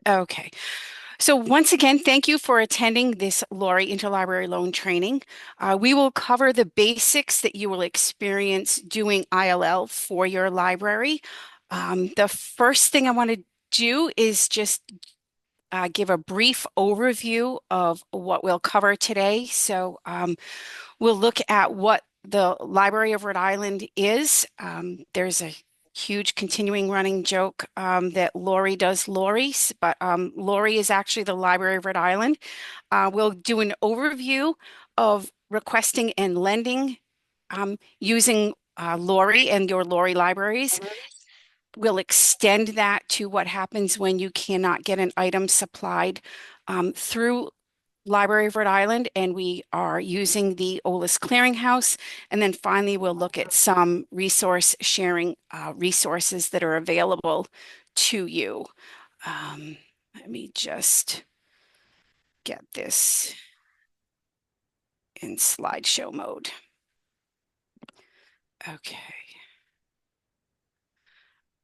Okay. So once again, thank you for attending this Lori Interlibrary Loan Training. We will cover the basics that you will experience doing ILL for your library. The first thing I want to do is just give a brief overview of what we'll cover today. We'll look at what the Library of Rhode Island is. There's a huge continuing running joke that Lori does Lori's, but Lori is actually the Library of Rhode Island. We'll do an overview of requesting and lending using Lori and your Lori libraries. We'll extend that to what happens when you cannot get an item supplied through Library of Rhode Island, and we are using the OLIS Clearinghouse. And then finally, we'll look at some resource sharing resources that are available to you. Let me just get this in slideshow mode. Okay.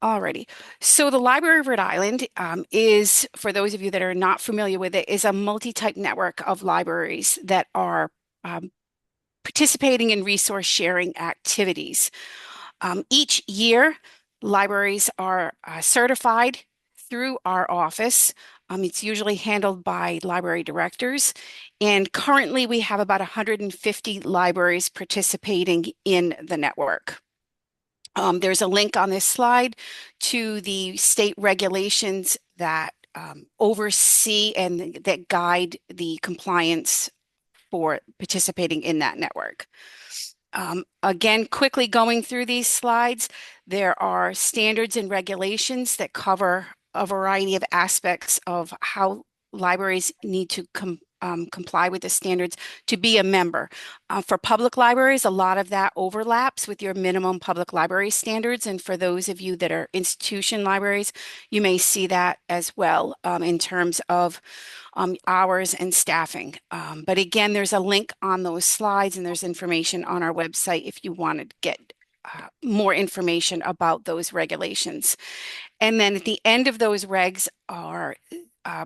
Alrighty. So the Library of Rhode Island is, for those of you that are not familiar with it, is a multi-type network of libraries that are participating in resource sharing activities. Each year, libraries are certified through our office. It's usually handled by library directors. And currently, we have about 150 libraries participating in the network. There's a link on this slide to the state regulations that oversee and that guide the compliance for participating in that network. Again, quickly going through these slides, there are standards and regulations that cover a variety of aspects of how libraries need to comply with the standards to be a member. For public libraries, a lot of that overlaps with your minimum public library standards. And for those of you that are institution libraries, you may see that as well in terms of hours and staffing. But again, there's a link on those slides and there's information on our website if you want to get more information about those regulations. And then at the end of those regs are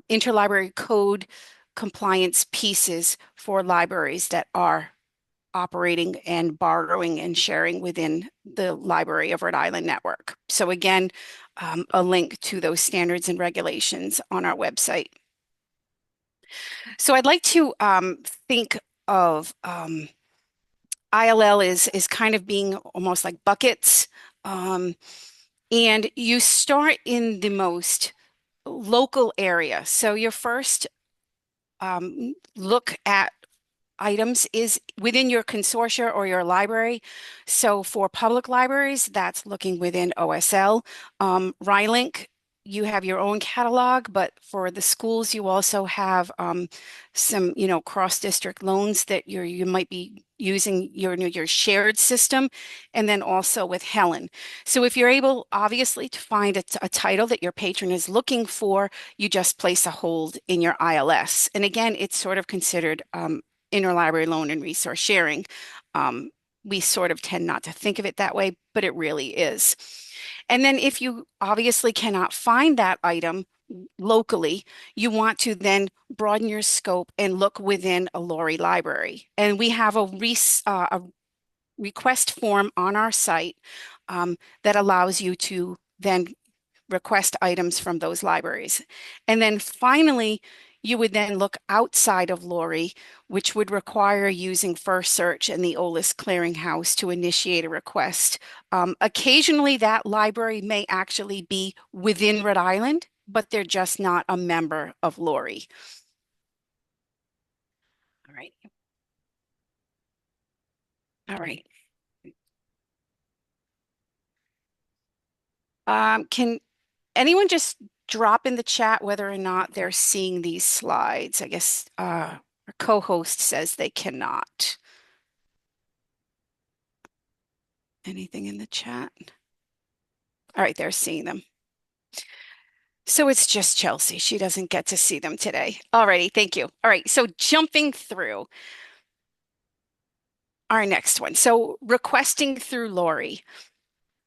interlibrary code compliance pieces for libraries that are operating and borrowing and sharing within the Library of Rhode Island network. So again, a link to those standards and regulations on our website. So I'd like to think of ILL is kind of being almost like buckets. Um, and you start in the most local area. So your first look at items is within your consortia or your library. So for public libraries, that's looking within OSL. RILink, you have your own catalog, but for the schools, you also have some, cross-district loans that you might be using your shared system, and then also with Helen. So if you're able, obviously, to find a title that your patron is looking for, you just place a hold in your ILS. And again, it's sort of considered interlibrary loan and resource sharing. Um, we sort of tend not to think of it that way, but it really is. And then if you obviously cannot find that item locally, you want to then broaden your scope and look within a Lori library. And we have a request form on our site that allows you to then request items from those libraries. And then finally, you would then look outside of Lori, which would require using First Search and the OLIS Clearinghouse to initiate a request. Occasionally, that library may actually be within Rhode Island, but they're just not a member of Lori. All right. All right. Can anyone just drop in the chat whether or not they're seeing these slides? I guess our co-host says they cannot. Anything in the chat? All right, they're seeing them. So it's just Chelsea. She doesn't get to see them today. All righty, thank you. All right, so jumping through our next one. So requesting through Lori.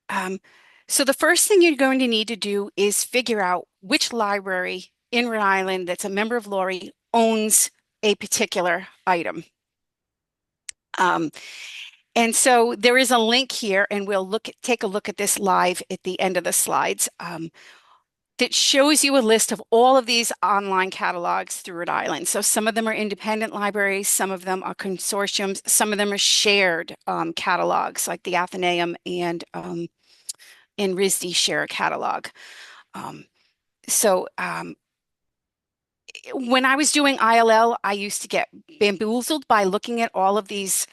Um, so the first thing you're going to need to do is figure out which library in Rhode Island that's a member of Lori owns a particular item. Um, and so there is a link here, and we'll take a look at this live at the end of the slides. That shows you a list of all of these online catalogs through Rhode Island. So some of them are independent libraries, some of them are consortiums, some of them are shared catalogs, like the Athenaeum and RISD share a catalog. Um, so when I was doing ILL, I used to get bamboozled by looking at all of these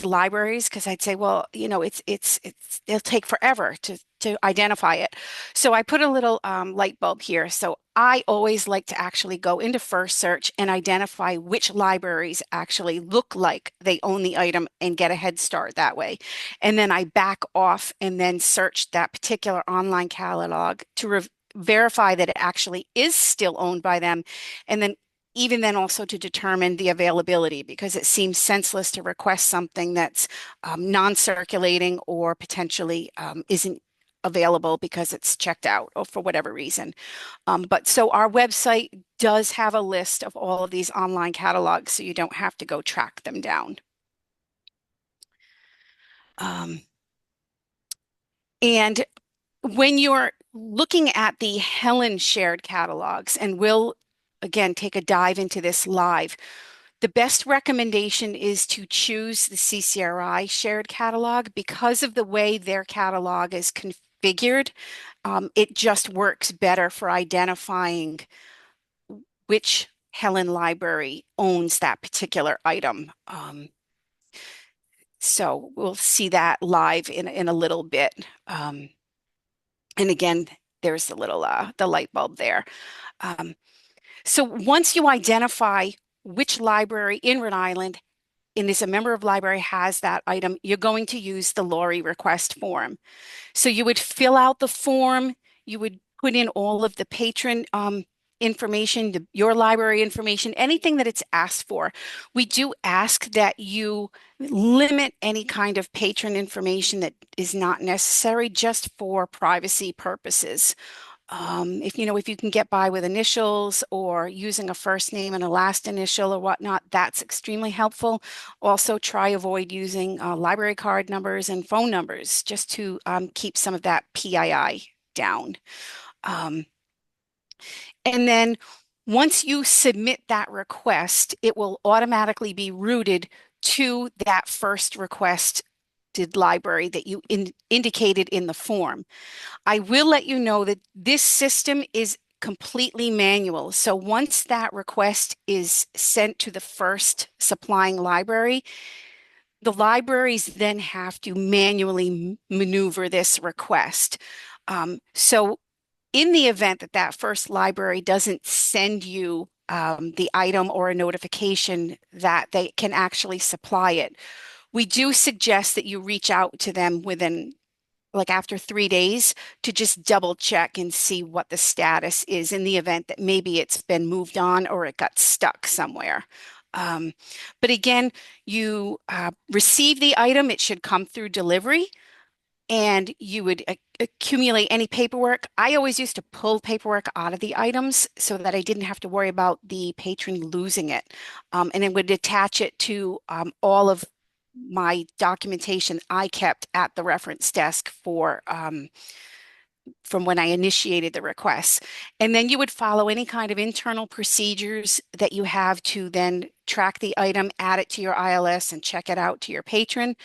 libraries because I'd say, well, it's it'll take forever to identify it. So I put a little light bulb here. So I always like to actually go into First Search and identify which libraries actually look like they own the item and get a head start that way. And then I back off and then search that particular online catalog to verify that it actually is still owned by them, and then even then also to determine the availability, because it seems senseless to request something that's non-circulating or potentially isn't available because it's checked out or for whatever reason. But so our website does have a list of all of these online catalogs, so you don't have to go track them down. And when you're looking at the Helen shared catalogs, and we'll again take a dive into this live, the best recommendation is to choose the CCRI shared catalog because of the way their catalog is configured. It just works better for identifying which Helen library owns that particular item. So we'll see that live in a little bit. And again, there's the light bulb there. So once you identify which library in Rhode Island and is a member of library has that item, you're going to use the Lori request form. So you would fill out the form, you would put in all of the patron information, your library information, anything that it's asked for. We do ask that you limit any kind of patron information that is not necessary just for privacy purposes. If you can get by with initials or using a first name and a last initial or whatnot, that's extremely helpful. Also, try avoid using library card numbers and phone numbers just to keep some of that PII down. And then once you submit that request, it will automatically be routed to that first requested library that you indicated in the form. I will let you know that this system is completely manual. So once that request is sent to the first supplying library, the libraries then have to manually maneuver this request. So in the event that that first library doesn't send you the item or a notification that they can actually supply it, we do suggest that you reach out to them within like after 3 days to just double check and see what the status is in the event that maybe it's been moved on or it got stuck somewhere. But again, you receive the item, it should come through delivery, and you would accumulate any paperwork. I always used to pull paperwork out of the items so that I didn't have to worry about the patron losing it. And it would attach it to all of my documentation I kept at the reference desk from when I initiated the requests. And then you would follow any kind of internal procedures that you have to then track the item, add it to your ILS, and check it out to your patron.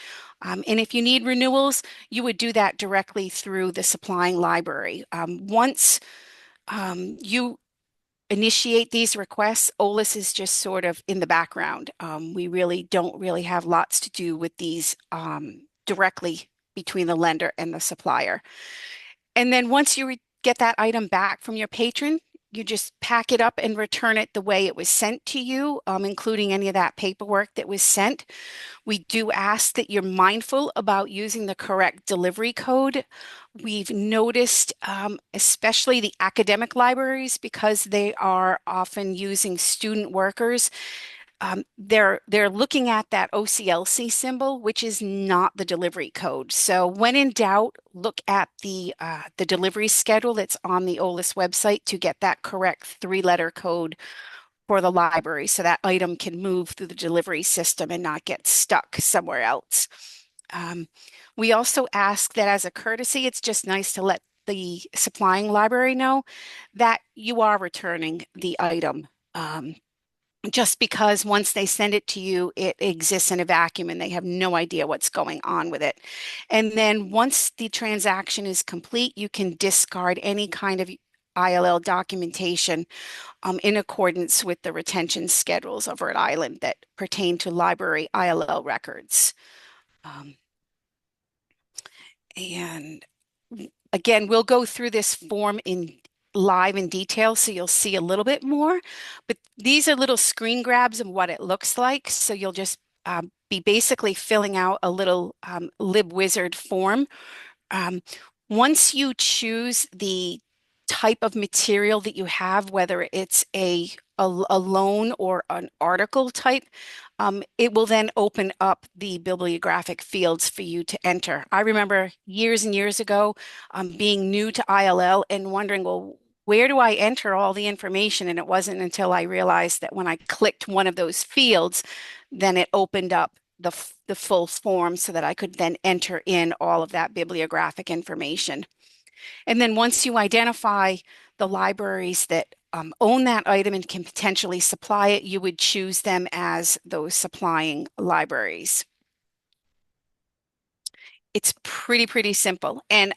And if you need renewals, you would do that directly through the supplying library. Once you initiate these requests, OLIS is just sort of in the background. We really don't really have lots to do with these directly between the lender and the supplier. And then once you get that item back from your patron, you just pack it up and return it the way it was sent to you, including any of that paperwork that was sent. We do ask that you're mindful about using the correct delivery code. We've noticed, especially the academic libraries, because they are often using student workers, they're looking at that OCLC symbol, which is not the delivery code. So when in doubt, look at the delivery schedule that's on the OLIS website to get that correct three-letter code for the library, so that item can move through the delivery system and not get stuck somewhere else. Um, we also ask that as a courtesy, it's just nice to let the supplying library know that you are returning the item. Just because once they send it to you, it exists in a vacuum and they have no idea what's going on with it. And then once the transaction is complete, you can discard any kind of ILL documentation in accordance with the retention schedules of Rhode Island that pertain to library ILL records. Um, and again, we'll go through this form in live in detail, so you'll see a little bit more. But these are little screen grabs of what it looks like. So you'll just be basically filling out a little LibWizard form. Um, Once you choose the type of material that you have, whether it's a loan or an article type, it will then open up the bibliographic fields for you to enter. I remember years and years ago being new to ILL and wondering, well, where do I enter all the information? And it wasn't until I realized that when I clicked one of those fields, then it opened up the full form so that I could then enter in all of that bibliographic information. And then once you identify the libraries that own that item and can potentially supply it, you would choose them as those supplying libraries. It's pretty simple. And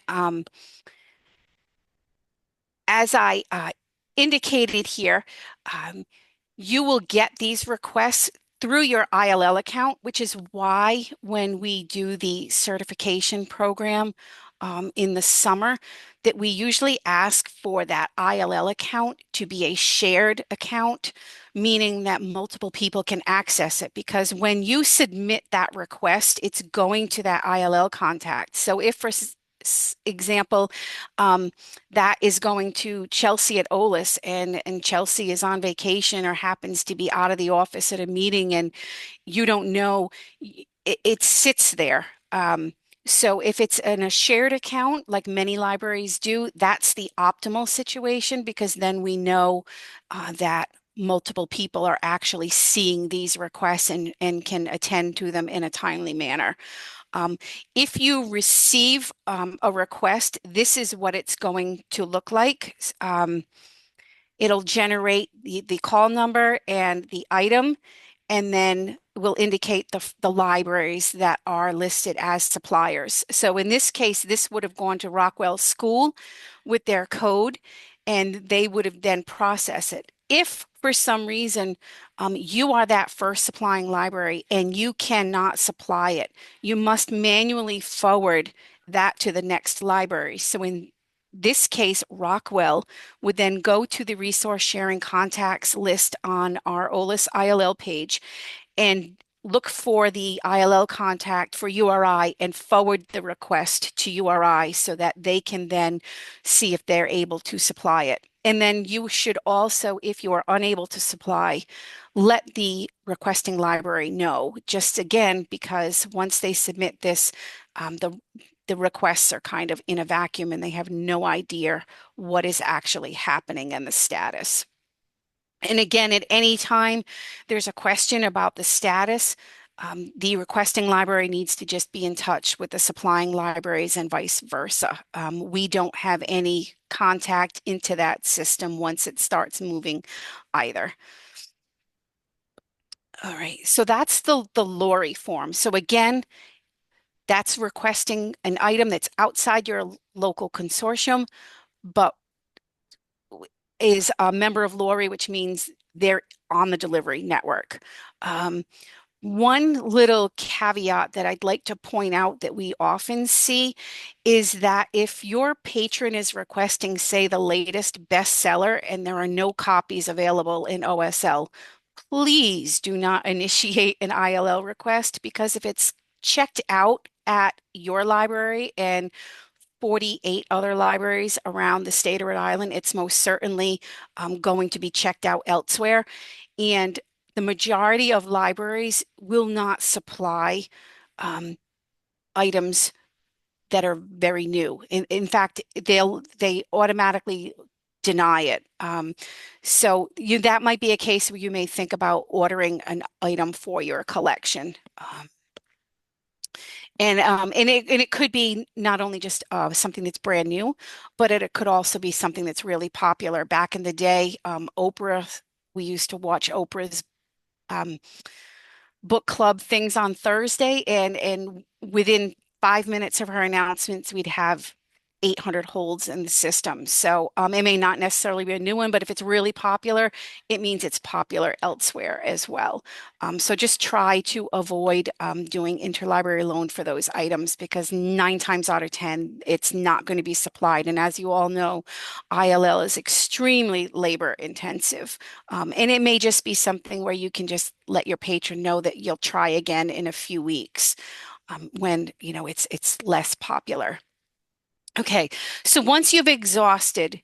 as I indicated here, um, you will get these requests through your ILL account, which is why when we do the certification program in the summer, that we usually ask for that ILL account to be a shared account, meaning that multiple people can access it. Because when you submit that request, it's going to that ILL contact. So if, for example, that is going to Chelsea at OLIS, and Chelsea is on vacation or happens to be out of the office at a meeting, and you don't know, it sits there. So if it's in a shared account, like many libraries do, that's the optimal situation because then we know that multiple people are actually seeing these requests and can attend to them in a timely manner. Um, if you receive a request, this is what it's going to look like. It'll generate the call number and the item, and then will indicate the libraries that are listed as suppliers. So in this case, this would have gone to Rockwell School with their code, and they would have then processed it. If for some reason you are that first supplying library and you cannot supply it, you must manually forward that to the next library. So in this case, Rockwell would then go to the resource sharing contacts list on our OLIS ILL page and look for the ILL contact for URI and forward the request to URI so that they can then see if they're able to supply it. And then you should also, if you are unable to supply, let the requesting library know, just again, because once they submit this, the requests are kind of in a vacuum and they have no idea what is actually happening and the status. And again, at any time there's a question about the status, the requesting library needs to just be in touch with the supplying libraries and vice versa. We don't have any contact into that system once it starts moving either. All right, so that's the LORI form. So again, that's requesting an item that's outside your local consortium, but is a member of LORI, which means they're on the delivery network. One little caveat that I'd like to point out that we often see is that if your patron is requesting, say, the latest bestseller and there are no copies available in OSL, please do not initiate an ILL request because if it's checked out at your library and 48 other libraries around the state of Rhode Island, it's most certainly going to be checked out elsewhere. And the majority of libraries will not supply um, items that are very new. In fact, they automatically deny it. So that might be a case where you may think about ordering an item for your collection. And it could be not only just something that's brand new, but it could also be something that's really popular. Back in the day, Oprah, we used to watch Oprah's um, book club things on Thursday, and within 5 minutes of her announcements, we'd have 800 holds in the system. So it may not necessarily be a new one, but if it's really popular, it means it's popular elsewhere as well. So just try to avoid doing interlibrary loan for those items because 9 times out of 10, it's not going to be supplied. And as you all know, ILL is extremely labor intensive. And it may just be something where you can just let your patron know that you'll try again in a few weeks when it's less popular. Okay, so once you've exhausted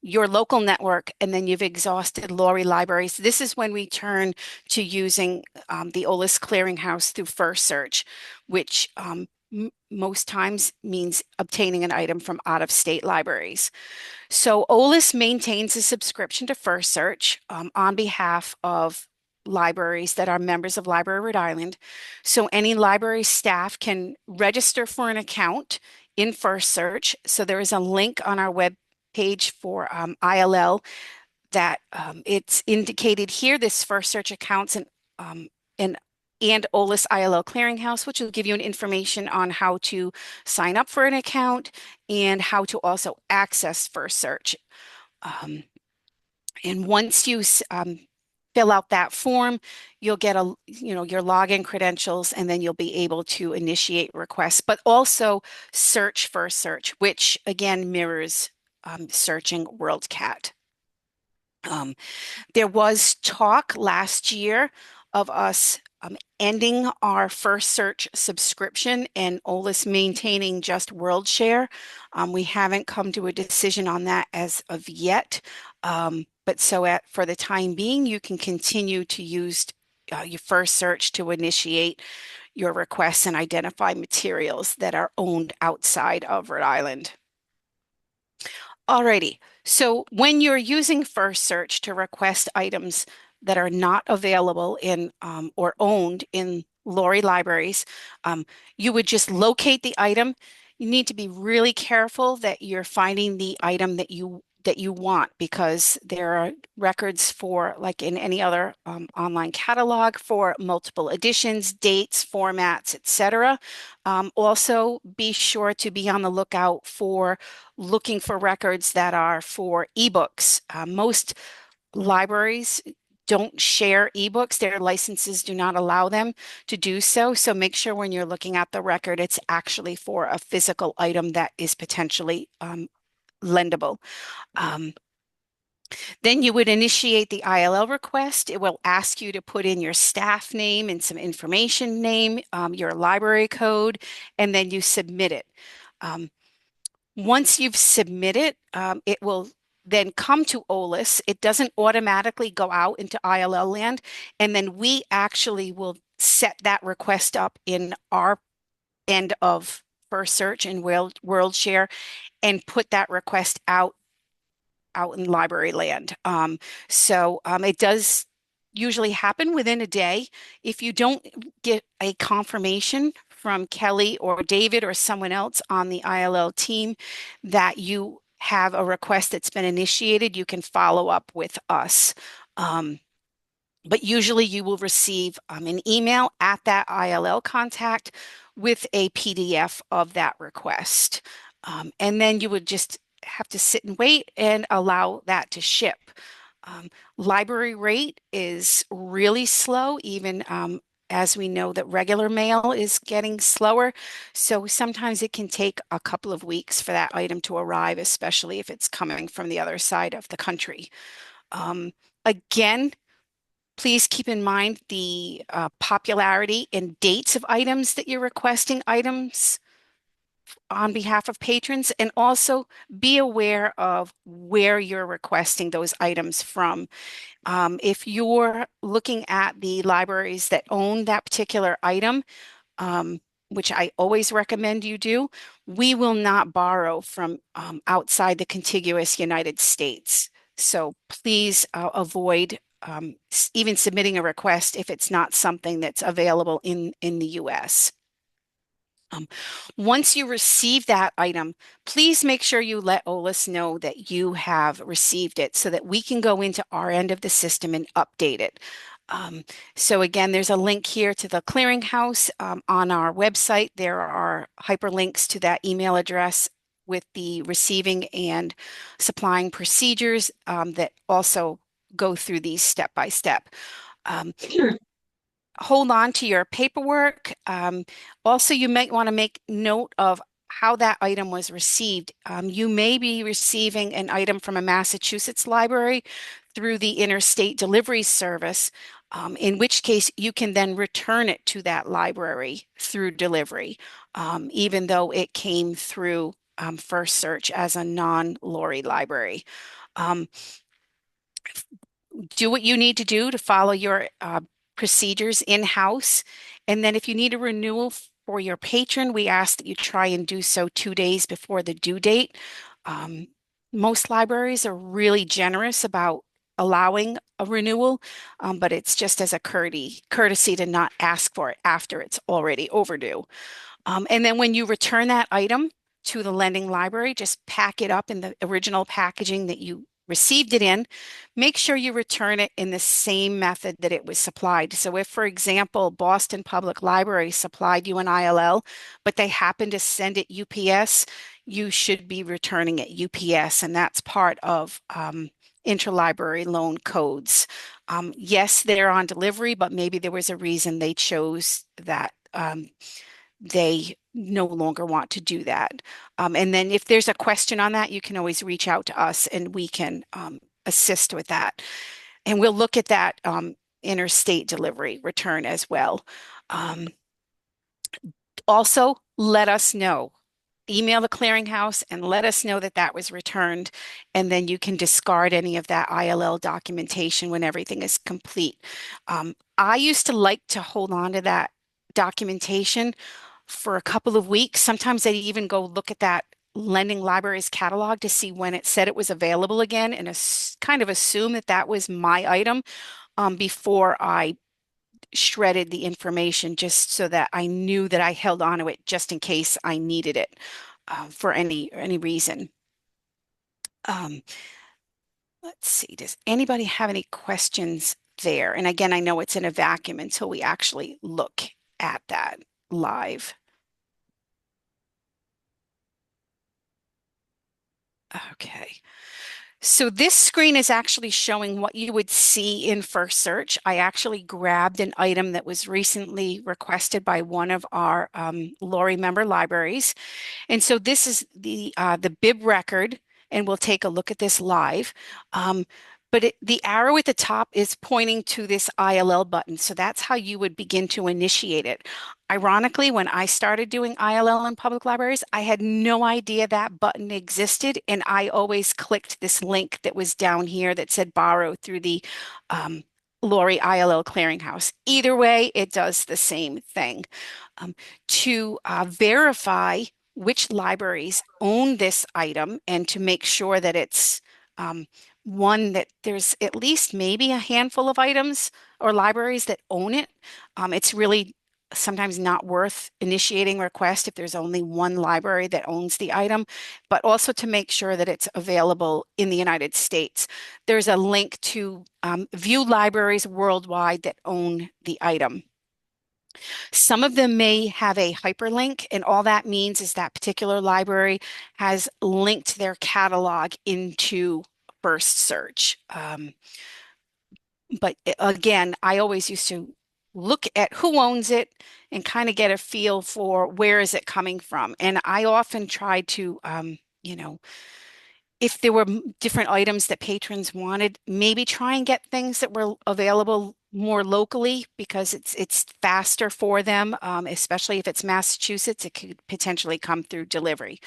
your local network and then you've exhausted Lori libraries, this is when we turn to using the OLIS Clearinghouse through First Search, which most times means obtaining an item from out-of-state libraries. So OLIS maintains a subscription to First Search on behalf of libraries that are members of Library of Rhode Island. So any library staff can register for an account in First Search. So there is a link on our web page for ILL that it's indicated here. This First Search accounts um, and OLIS ILL Clearinghouse, which will give you an information on how to sign up for an account and how to also access First Search. And once you fill out that form, you'll get your login credentials, and then you'll be able to initiate requests, but also search First Search, which again mirrors searching WorldCat. There was talk last year of us ending our First Search subscription and OLIS maintaining just WorldShare. We haven't come to a decision on that as of yet. But for the time being, you can continue to use your First Search to initiate your requests and identify materials that are owned outside of Rhode Island. Alrighty, so when you're using First Search to request items that are not available in or owned in Lori libraries, you would just locate the item. You need to be really careful that you're finding the item that you want because there are records for, like in any other online catalog, for multiple editions, dates, formats, etc. Also, be sure to be on the lookout for looking for records that are for ebooks. Most libraries don't share ebooks. Their licenses do not allow them to do so. So make sure when you're looking at the record, it's actually for a physical item that is potentially lendable. Then you would initiate the ILL request. It will ask you to put in your staff name and some information name, your library code, and then you submit it. Once you've submitted, it will then come to OLIS. It doesn't automatically go out into ILL land, and then we actually will set that request up in our end of First Search and WorldShare and put that request out in library land. So it does usually happen within a day. If you don't get a confirmation from Kelly or David or someone else on the ILL team that you have a request that's been initiated, you can follow up with us. But usually you will receive an email at that ILL contact with a PDF of that request. And then you would just have to sit and wait and allow that to ship. Library rate is really slow, even as we know that regular mail is getting slower. So sometimes it can take a couple of weeks for that item to arrive, especially if it's coming from the other side of the country. Again, please keep in mind the popularity and dates of items that you're requesting items on behalf of patrons, and also be aware of where you're requesting those items from. If you're looking at the libraries that own that particular item, um, which I always recommend you do, we will not borrow from outside the contiguous United States. So please avoid even submitting a request if it's not something that's available in the US. Um, Once you receive that item, please make sure you let OLIS know that you have received it so that we can go into our end of the system and update it. Um, so again, there's a link here to the clearinghouse on our website. There are hyperlinks to that email address with the receiving and supplying procedures that also go through these step by step. Um, hold on to your paperwork. Also, you might want to make note of how that item was received. You may be receiving an item from a Massachusetts library through the Interstate Delivery Service, in which case you can then return it to that library through delivery, even though it came through First Search as a non-Lori library. Um, do what you need to do to follow your procedures in-house. And then if you need a renewal for your patron, we ask that you try and do so 2 days before the due date. Um, Most libraries are really generous about allowing a renewal, but it's just as a courtesy to not ask for it after it's already overdue. And then when you return that item to the lending library, just pack it up in the original packaging that you received it in. Make sure you return it in the same method that it was supplied. So if, for example, Boston Public Library supplied you an ILL, but they happen to send it UPS, you should be returning it UPS, and that's part of interlibrary loan codes. Yes, they're on delivery, but maybe there was a reason they chose that they no longer want to do that. And then if there's a question on that, you can always reach out to us and we can assist with that. And we'll look at that interstate delivery return as well. Um, Also, let us know. Email the clearinghouse and let us know that that was returned, and then you can discard any of that ILL documentation when everything is complete. I used to like to hold on to that documentation for a couple of weeks. Sometimes I'd even go look at that lending library's catalog to see when it said it was available again and kind of assume that that was my item before I shredded the information just so that I knew that I held on to it just in case I needed it for any reason. Um, let's see, does anybody have any questions there? And again, I know it's in a vacuum until we actually look at that live. Okay. So this screen is actually showing what you would see in First Search. I actually grabbed an item that was recently requested by one of our Lori member libraries. And so this is the bib record, and we'll take a look at this live. But the arrow at the top is pointing to this ILL button. So that's how you would begin to initiate it. Ironically, when I started doing ILL in public libraries, I had no idea that button existed. And I always clicked this link that was down here that said borrow through the Lori ILL clearinghouse. Either way, it does the same thing. To verify which libraries own this item and to make sure that it's one that there's at least maybe a handful of items or libraries that own it. It's really sometimes not worth initiating request if there's only one library that owns the item, but also to make sure that it's available in the United States. There's a link to view libraries worldwide that own the item. Some of them may have a hyperlink, and all that means is that particular library has linked their catalog into First Search. But again, I always used to look at who owns it and kind of get a feel for where is it coming from. And I often try to, you know, if there were different items that patrons wanted, maybe try and get things that were available more locally because it's faster for them, especially if it's Massachusetts, it could potentially come through delivery.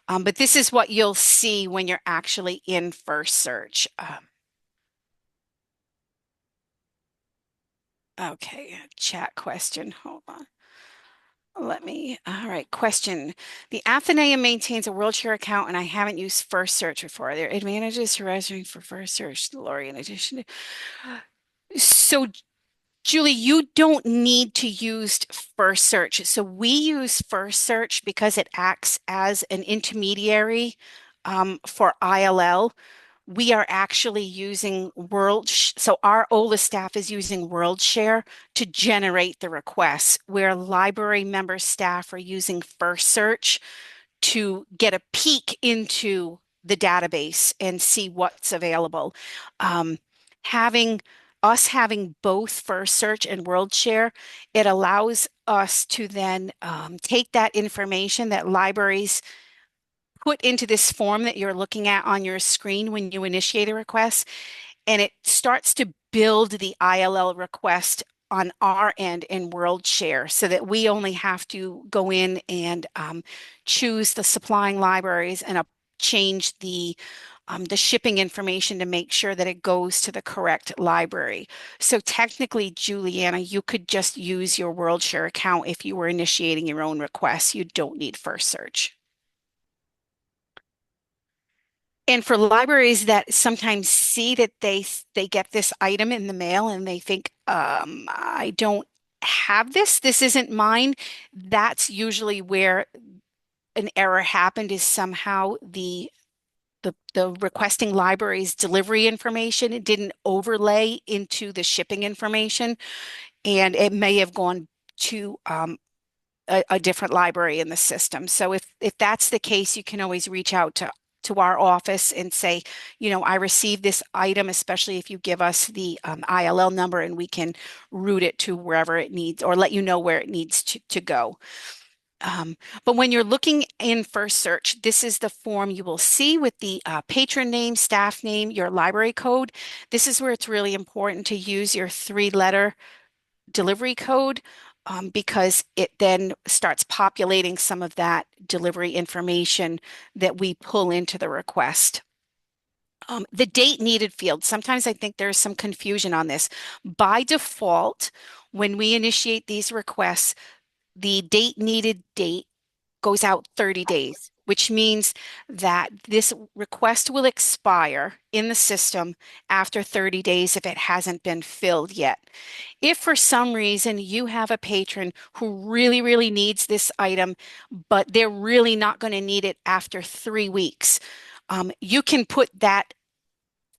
But this is what you'll see when you're actually in First Search. Okay, chat question. Hold on. All right, question. The Athenaeum maintains a Worldshare account and I haven't used First Search before. Are there advantages to registering for First Search, Lori, in addition to... So, Julie, you don't need to use First Search. So we use First Search because it acts as an intermediary for ILL. We are actually using so our OLA staff is using WorldShare to generate the requests, where library member staff are using First Search to get a peek into the database and see what's available. Um, having having both First Search and WorldShare, it allows us to then take that information that libraries put into this form that you're looking at on your screen when you initiate a request, and it starts to build the ILL request on our end in WorldShare so that we only have to go in and choose the supplying libraries and change the shipping information to make sure that it goes to the correct library. So technically, Juliana, you could just use your WorldShare account if you were initiating your own requests. You don't need First Search. And for libraries that sometimes see that they get this item in the mail and they think, I don't have this, this isn't mine, that's usually where an error happened is somehow the requesting library's delivery information it didn't overlay into the shipping information, and it may have gone to a different library in the system. So if that's the case, you can always reach out to our office and say, I received this item, especially if you give us the ILL number and we can route it to wherever it needs or let you know where it needs to go. But when you're looking in First Search, this is the form you will see with the patron name, staff name, your library code. This is where it's really important to use your three-letter delivery code, because it then starts populating some of that delivery information that we pull into the request. The date needed field, sometimes I think there's some confusion on this. By default, when we initiate these requests, the date needed date goes out 30 days, which means that this request will expire in the system after 30 days if it hasn't been filled yet. If for some reason you have a patron who really, really needs this item, but they're really not going to need it after 3 weeks, you can put that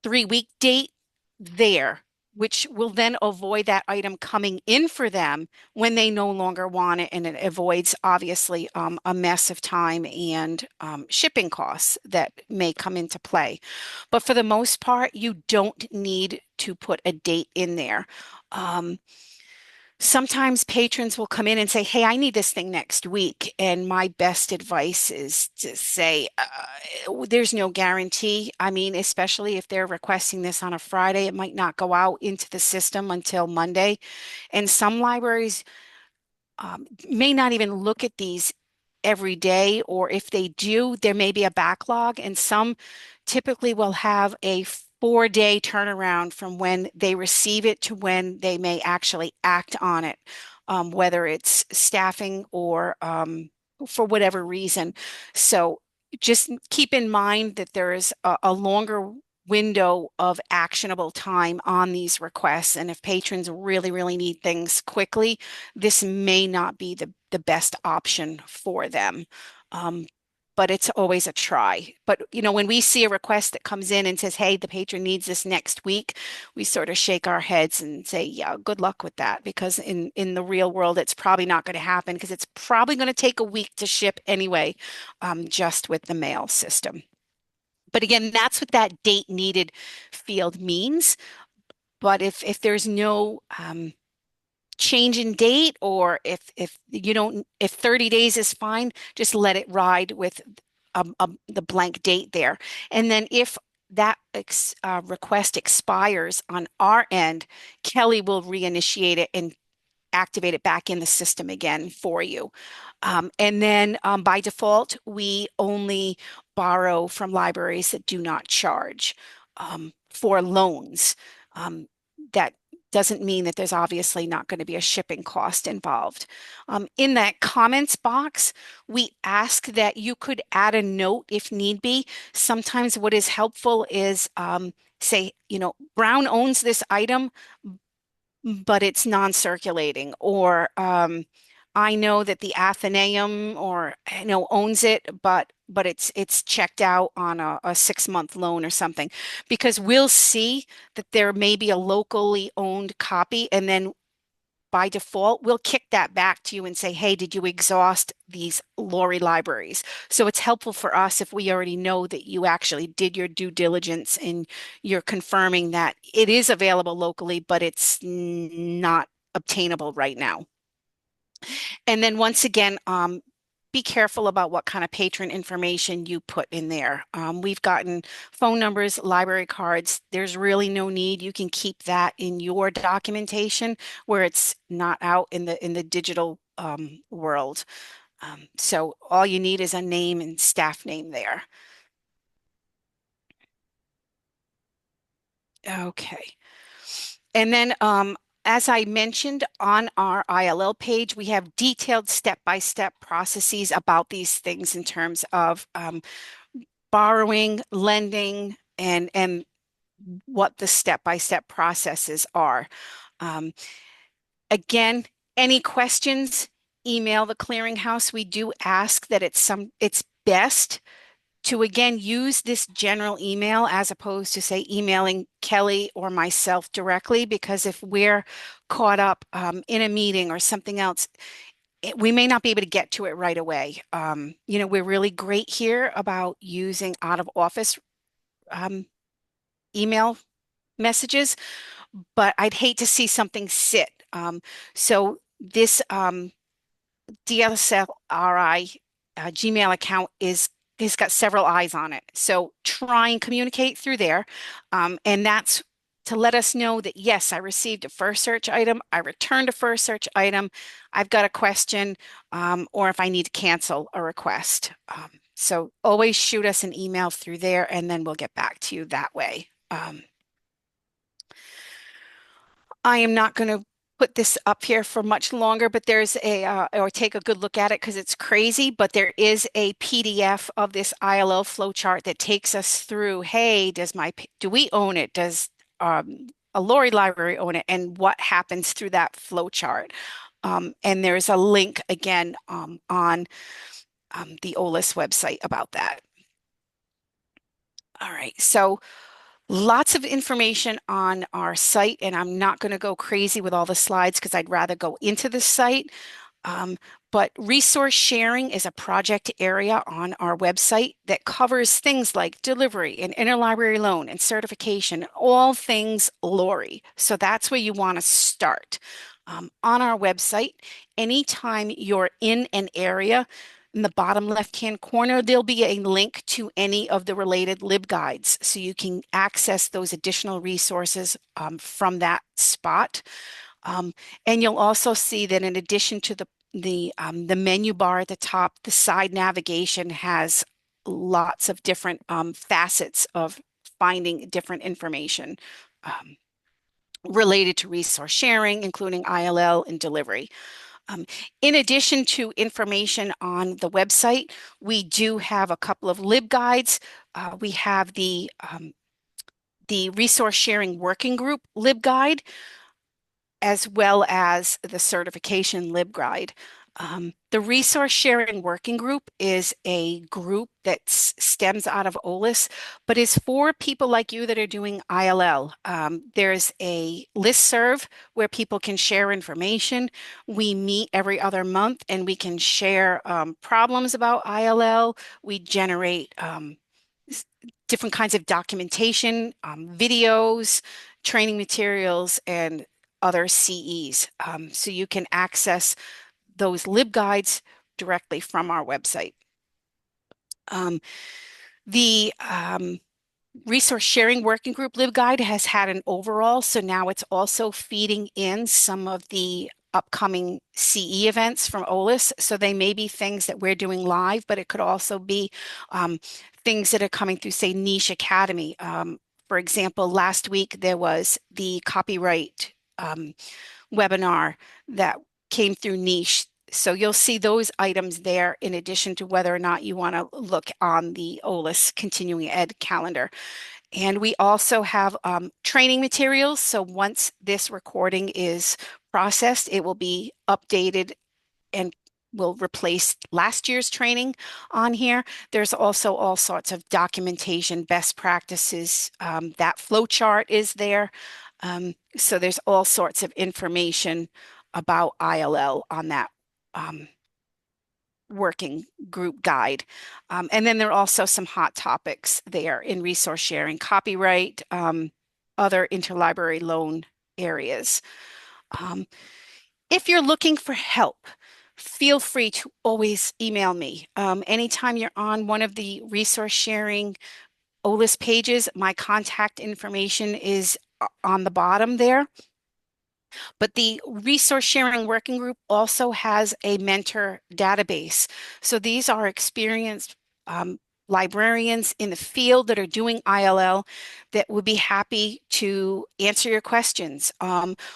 3 week date there, which will then avoid that item coming in for them when they no longer want it. And it avoids, obviously, a mess of time and shipping costs that may come into play. But for the most part, you don't need to put a date in there. Um, Sometimes patrons will come in and say, "Hey, I need this thing next week." And my best advice is to say, there's no guarantee. I mean, especially if they're requesting this on a Friday, it might not go out into the system until Monday. And some libraries may not even look at these every day, or if they do, there may be a backlog, and some typically will have a 4-day turnaround from when they receive it to when they may actually act on it, whether it's staffing or for whatever reason. So just keep in mind that there is a longer window of actionable time on these requests. And if patrons really, really need things quickly, this may not be the best option for them. Um, but it's always a try. But when we see a request that comes in and says, "Hey, the patron needs this next week," we sort of shake our heads and say, "Yeah, good luck with that," because in the real world, it's probably not going to happen because it's probably going to take a week to ship anyway, just with the mail system. But again, that's what that date needed field means. But if there's no change in date, or if you don't, if 30 days is fine, just let it ride with the blank date there. And then if that request expires on our end, Kelly will reinitiate it and activate it back in the system again for you. And then by default, we only borrow from libraries that do not charge for loans. That doesn't mean that there's obviously not going to be a shipping cost involved. In that comments box, we ask that you could add a note if need be. Sometimes what is helpful is say, Brown owns this item, but it's non-circulating, or I know that the Athenaeum or owns it, but it's checked out on a 6-month loan or something, because we'll see that there may be a locally owned copy, and then by default, we'll kick that back to you and say, hey, did you exhaust these Lori libraries? So it's helpful for us if we already know that you actually did your due diligence and you're confirming that it is available locally, but it's not obtainable right now. And then once again, be careful about what kind of patron information you put in there. We've gotten phone numbers, library cards. There's really no need. You can keep that in your documentation where it's not out in the digital world. So all you need is a name and staff name there. Okay. And then as I mentioned on our ILL page, we have detailed step-by-step processes about these things in terms of borrowing, lending, and what the step-by-step processes are. Um, Again, any questions, email the clearinghouse. We do ask that it's best to again use this general email as opposed to say emailing Kelly or myself directly, because if we're caught up in a meeting or something else, we may not be able to get to it right away. We're really great here about using out of office email messages, but I'd hate to see something sit. So this DSLRI Gmail account has got several eyes on it. So try and communicate through there. And that's to let us know that, yes, I received a first search item, I returned a first search item, I've got a question, or if I need to cancel a request. So always shoot us an email through there, and then we'll get back to you that way. I am not going to put this up here for much longer, but there's or take a good look at it because it's crazy, but there is a PDF of this ILL flowchart that takes us through, hey, do we own it? Does a Lori library own it? And what happens through that flowchart? And there's a link again on the OLIS website about that. All right, so lots of information on our site, and I'm not going to go crazy with all the slides because I'd rather go into the site. But resource sharing is a project area on our website that covers things like delivery and interlibrary loan and certification, all things Lori. So that's where you want to start. On our website, anytime you're in an area, in the bottom left-hand corner, there'll be a link to any of the related LibGuides, so you can access those additional resources from that spot. And you'll also see that in addition to the menu bar at the top, the side navigation has lots of different facets of finding different information related to resource sharing, including ILL and delivery. In addition to information on the website, we do have a couple of LibGuides. We have the Resource Sharing Working Group LibGuide, as well as the Certification LibGuide. The Resource Sharing Working Group is a group that stems out of OLIS, but is for people like you that are doing ILL. There's a listserv where people can share information. We meet every other month and we can share problems about ILL. We generate different kinds of documentation, videos, training materials, and other CEs. So you can access those LibGuides directly from our website. Um, the Resource Sharing Working Group LibGuide has had an overall, so now it's also feeding in some of the upcoming CE events from OLIS. So they may be things that we're doing live, but it could also be um, things that are coming through, say, Niche Academy. For example, last week there was the copyright webinar that came through Niche. So you'll see those items there in addition to whether or not you want to look on the OLIS continuing ed calendar. And we also have training materials. So once this recording is processed, it will be updated and will replace last year's training on here. There's also all sorts of documentation, best practices. That flow chart is there. So there's all sorts of information about ILL on that working group guide. And then there are also some hot topics there in resource sharing, copyright, other interlibrary loan areas. Um, if you're looking for help, feel free to always email me. Anytime you're on one of the resource sharing OLIS pages, my contact information is on the bottom there. But the resource sharing working group also has a mentor database. So these are experienced um, librarians in the field that are doing ILL that would be happy to answer your questions.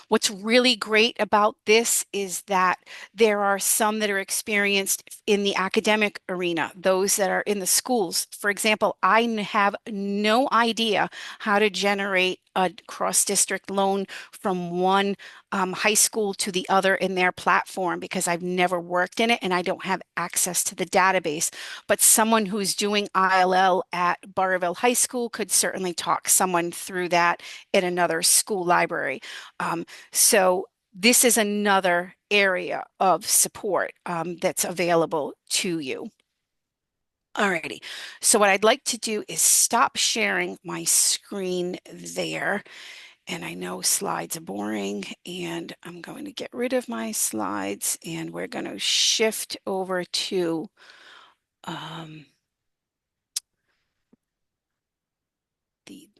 What's really great about this is that there are some that are experienced in the academic arena, those that are in the schools. For example, I have no idea how to generate a cross-district loan from one high school to the other in their platform because I've never worked in it and I don't have access to the database. But someone who's doing ILL at Burrillville High School could certainly talk someone through that in another school library. So this is another area of support that's available to you. Alrighty, so what I'd like to do is stop sharing my screen there. And I know slides are boring, and I'm going to get rid of my slides, and we're going to shift over to um, the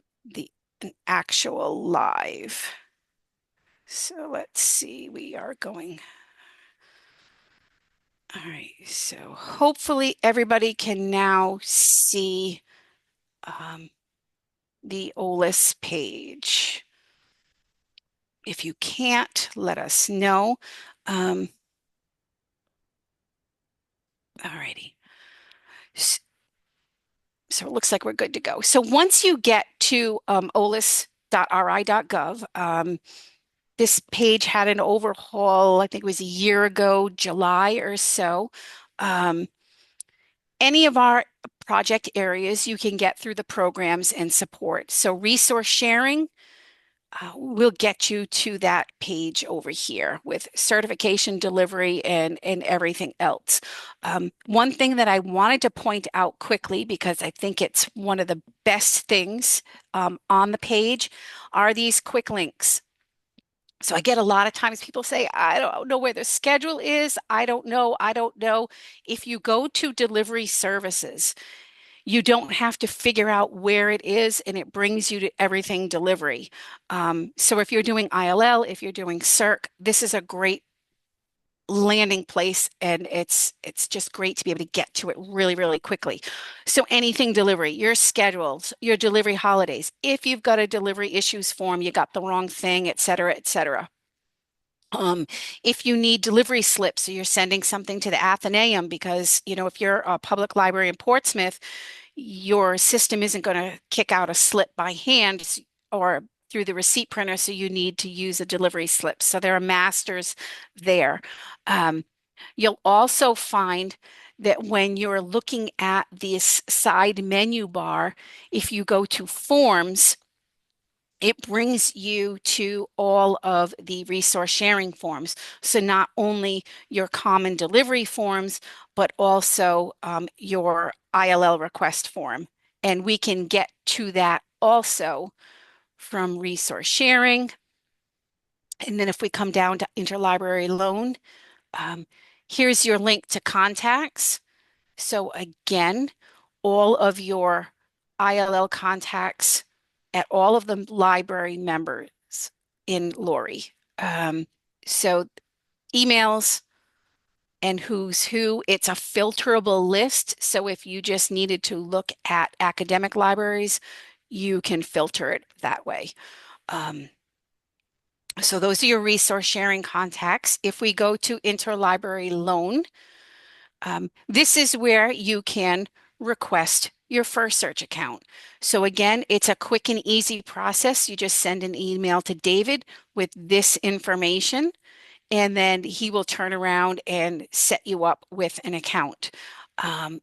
an actual live. So let's see, we are going. All right, so hopefully everybody can now see the OLIS page. If you can't, let us know. All righty. So it looks like we're good to go. So once you get to olis.ri.gov, this page had an overhaul, I think it was a year ago, July or so. Any of our project areas you can get through the programs and support. So resource sharing, we'll get you to that page over here with certification delivery and everything else. One thing that I wanted to point out quickly, because I think it's one of the best things on the page, are these quick links. So I get a lot of times people say, I don't know where the schedule is. I don't know. I don't know. If you go to delivery services, you don't have to figure out where it is and it brings you to everything delivery. So if you're doing ILL, if you're doing CERC, this is a great landing place and it's just great to be able to get to it really, really quickly. So anything delivery, your schedules, your delivery holidays, if you've got a delivery issues form, you got the wrong thing, et cetera, et cetera. If you need delivery slips, so you're sending something to the Athenaeum because, if you're a public library in Portsmouth, your system isn't going to kick out a slip by hand or through the receipt printer, so you need to use a delivery slip. So there are masters there. You'll also find that when you're looking at this side menu bar, if you go to forms, it brings you to all of the resource sharing forms. So not only your common delivery forms, but also your ILL request form. And we can get to that also from resource sharing. And then if we come down to interlibrary loan, here's your link to contacts. So again, all of your ILL contacts at all of the library members in Lori. So emails and who's who, it's a filterable list. So if you just needed to look at academic libraries, you can filter it that way. Um, so those are your resource sharing contacts. If we go to interlibrary loan, this is where you can request your first search account. So again, it's a quick and easy process. You just send an email to David with this information, and then he will turn around and set you up with an account.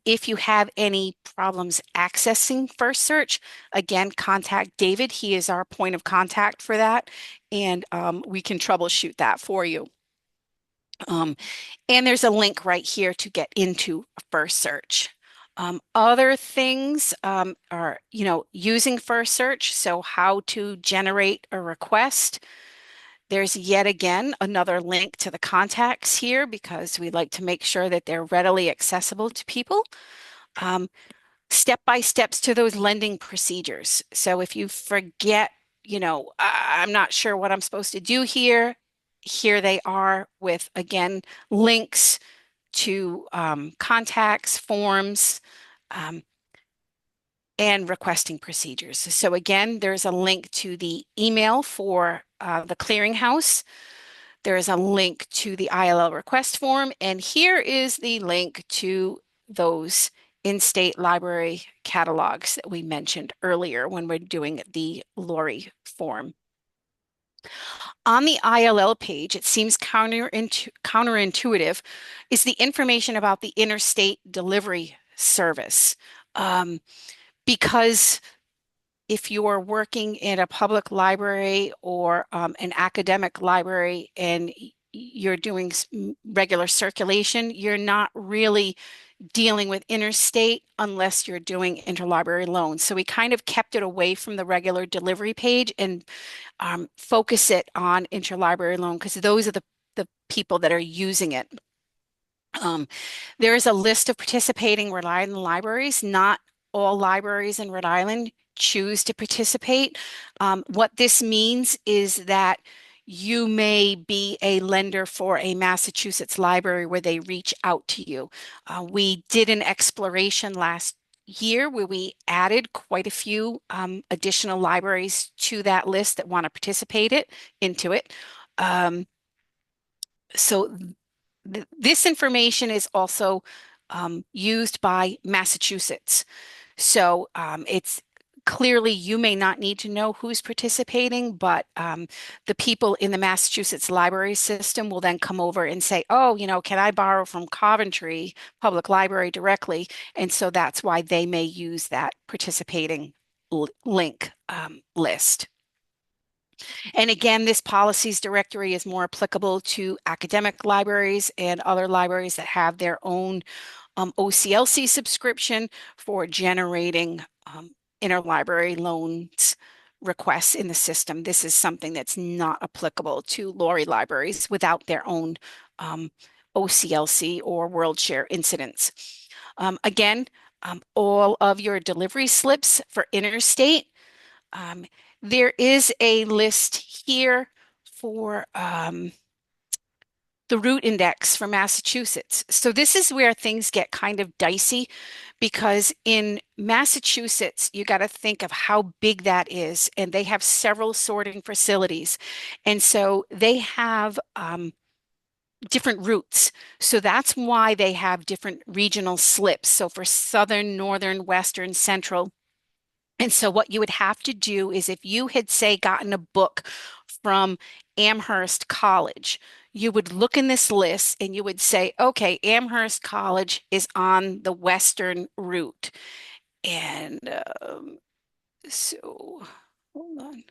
If you have any problems accessing First Search, again, contact David. He is our point of contact for that, and we can troubleshoot that for you. And there's a link right here to get into First Search. Other things are, using First Search. So how to generate a request. There's yet again another link to the contacts here because we like to make sure that they're readily accessible to people. Step-by-steps to those lending procedures. So if you forget, I'm not sure what I'm supposed to do here, here they are with, again, links to contacts, forms, um, and requesting procedures. So again, there's a link to the email for the clearinghouse. There is a link to the ILL request form, and here is the link to those in-state library catalogs that we mentioned earlier when we're doing the Lori form. On the ILL page, it seems counterintuitive, is the information about the interstate delivery service. Because if you're working in a public library or an academic library and you're doing regular circulation, you're not really dealing with interstate unless you're doing interlibrary loans. So we kind of kept it away from the regular delivery page and focus it on interlibrary loan because those are the people that are using it. There is a list of participating Rhode Island libraries. Not all libraries in Rhode Island choose to participate. What this means is that you may be a lender for a Massachusetts library where they reach out to you. We did an exploration last year where we added quite a few additional libraries to that list that want to participate into it. So this information is also used by Massachusetts. So it's clearly you may not need to know who's participating, but the people in the Massachusetts library system will then come over and say, oh, can I borrow from Coventry Public Library directly? And so that's why they may use that participating link list. And again, this policies directory is more applicable to academic libraries and other libraries that have their own OCLC subscription for generating interlibrary loans requests in the system. This is something that's not applicable to Lori libraries without their own OCLC or WorldShare incidents. Again, all of your delivery slips for interstate. There is a list here for the route index for Massachusetts. So this is where things get kind of dicey because in Massachusetts, you got to think of how big that is. And they have several sorting facilities. And so they have different routes. So that's why they have different regional slips. So for Southern, Northern, Western, Central. And so what you would have to do is if you had, say, gotten a book from Amherst College, you would look in this list and you would say, okay, Amherst College is on the Western route. And so, hold on.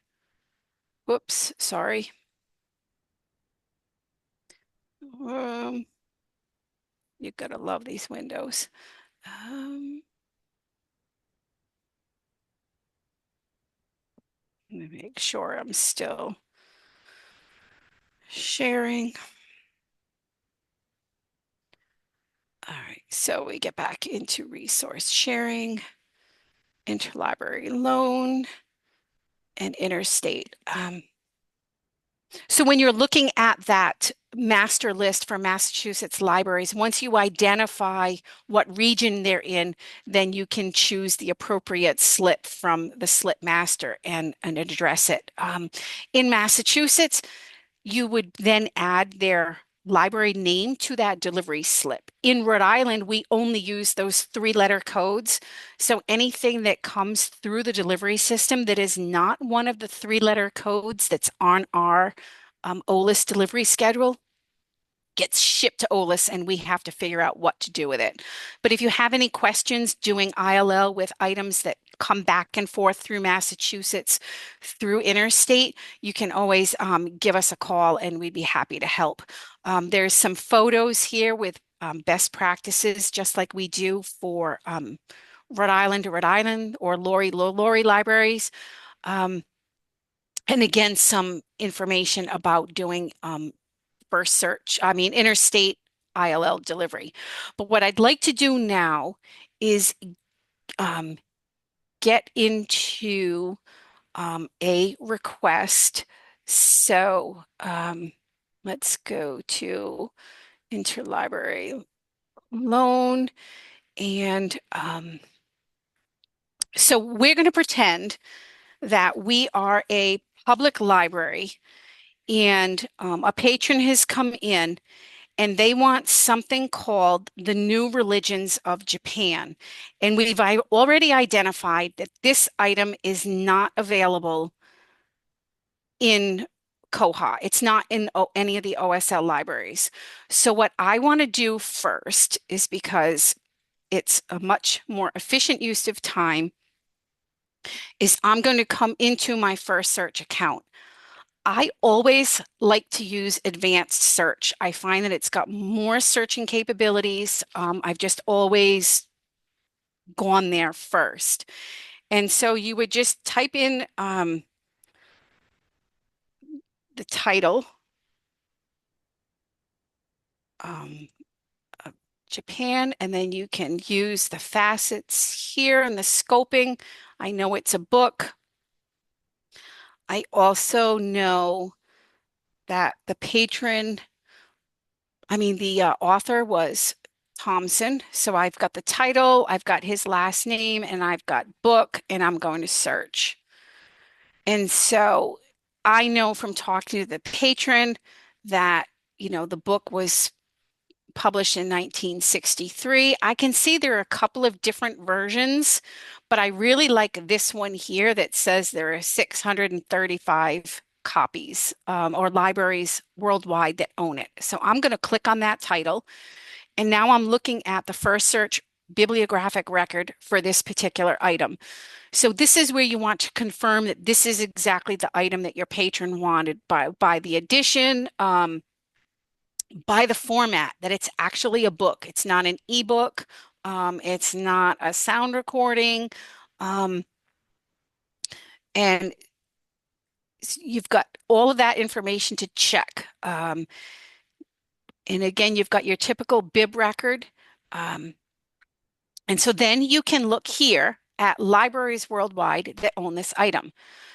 Whoops, sorry. You gotta love these windows. Let me make sure I'm still sharing. All right, so we get back into resource sharing, interlibrary loan, and interstate. So when you're looking at that master list for Massachusetts libraries, once you identify what region they're in, then you can choose the appropriate slip from the slip master and address it. In Massachusetts, you would then add their library name to that delivery slip. In Rhode Island, we only use those three-letter codes. So anything that comes through the delivery system that is not one of the three-letter codes that's on our OLIS delivery schedule gets shipped to OLIS and we have to figure out what to do with it. But if you have any questions doing ILL with items that come back and forth through Massachusetts, through interstate, you can always give us a call and we'd be happy to help. There's some photos here with best practices, just like we do for Rhode Island to Rhode Island or Lori libraries. Um, and again, some information about doing first search, I mean, interstate ILL delivery. But what I'd like to do now is um, get into a request. So let's go to interlibrary loan. And so we're going to pretend that we are a public library and a patron has come in and they want something called the New Religions of Japan. And we've already identified that this item is not available in Koha. It's not in any of the OSL libraries. So what I want to do first is because it's a much more efficient use of time, is I'm going to come into my first search account. I always like to use advanced search. I find that it's got more searching capabilities. I've just always gone there first. And so you would just type in the title um, of Japan, and then you can use the facets here and the scoping. I know it's a book. I also know that the patron the author was Thompson. So I've got the title, I've got his last name, and I've got book, and I'm going to search. And so I know from talking to the patron that, the book was published in 1963. I can see there are a couple of different versions, but I really like this one here that says there are 635 copies or libraries worldwide that own it. So I'm going to click on that title. And now I'm looking at the first search bibliographic record for this particular item. So this is where you want to confirm that this is exactly the item that your patron wanted by the edition, by the format, that it's actually a book. It's not an ebook. It's not a sound recording. Um, and you've got all of that information to check. And again, you've got your typical bib record. And so then you can look here at libraries worldwide that own this item.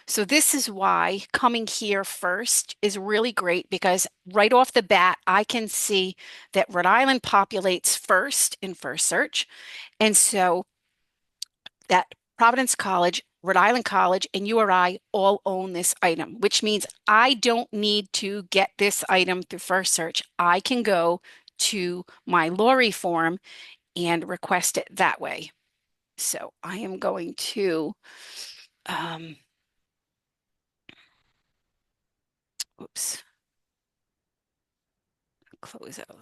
So this is why coming here first is really great, because right off the bat, I can see that Rhode Island populates first in first search. And so that Providence College, Rhode Island College, and URI all own this item, which means I don't need to get this item through first search. I can go to my Lori form and request it that way. So I am going to, oops, close out.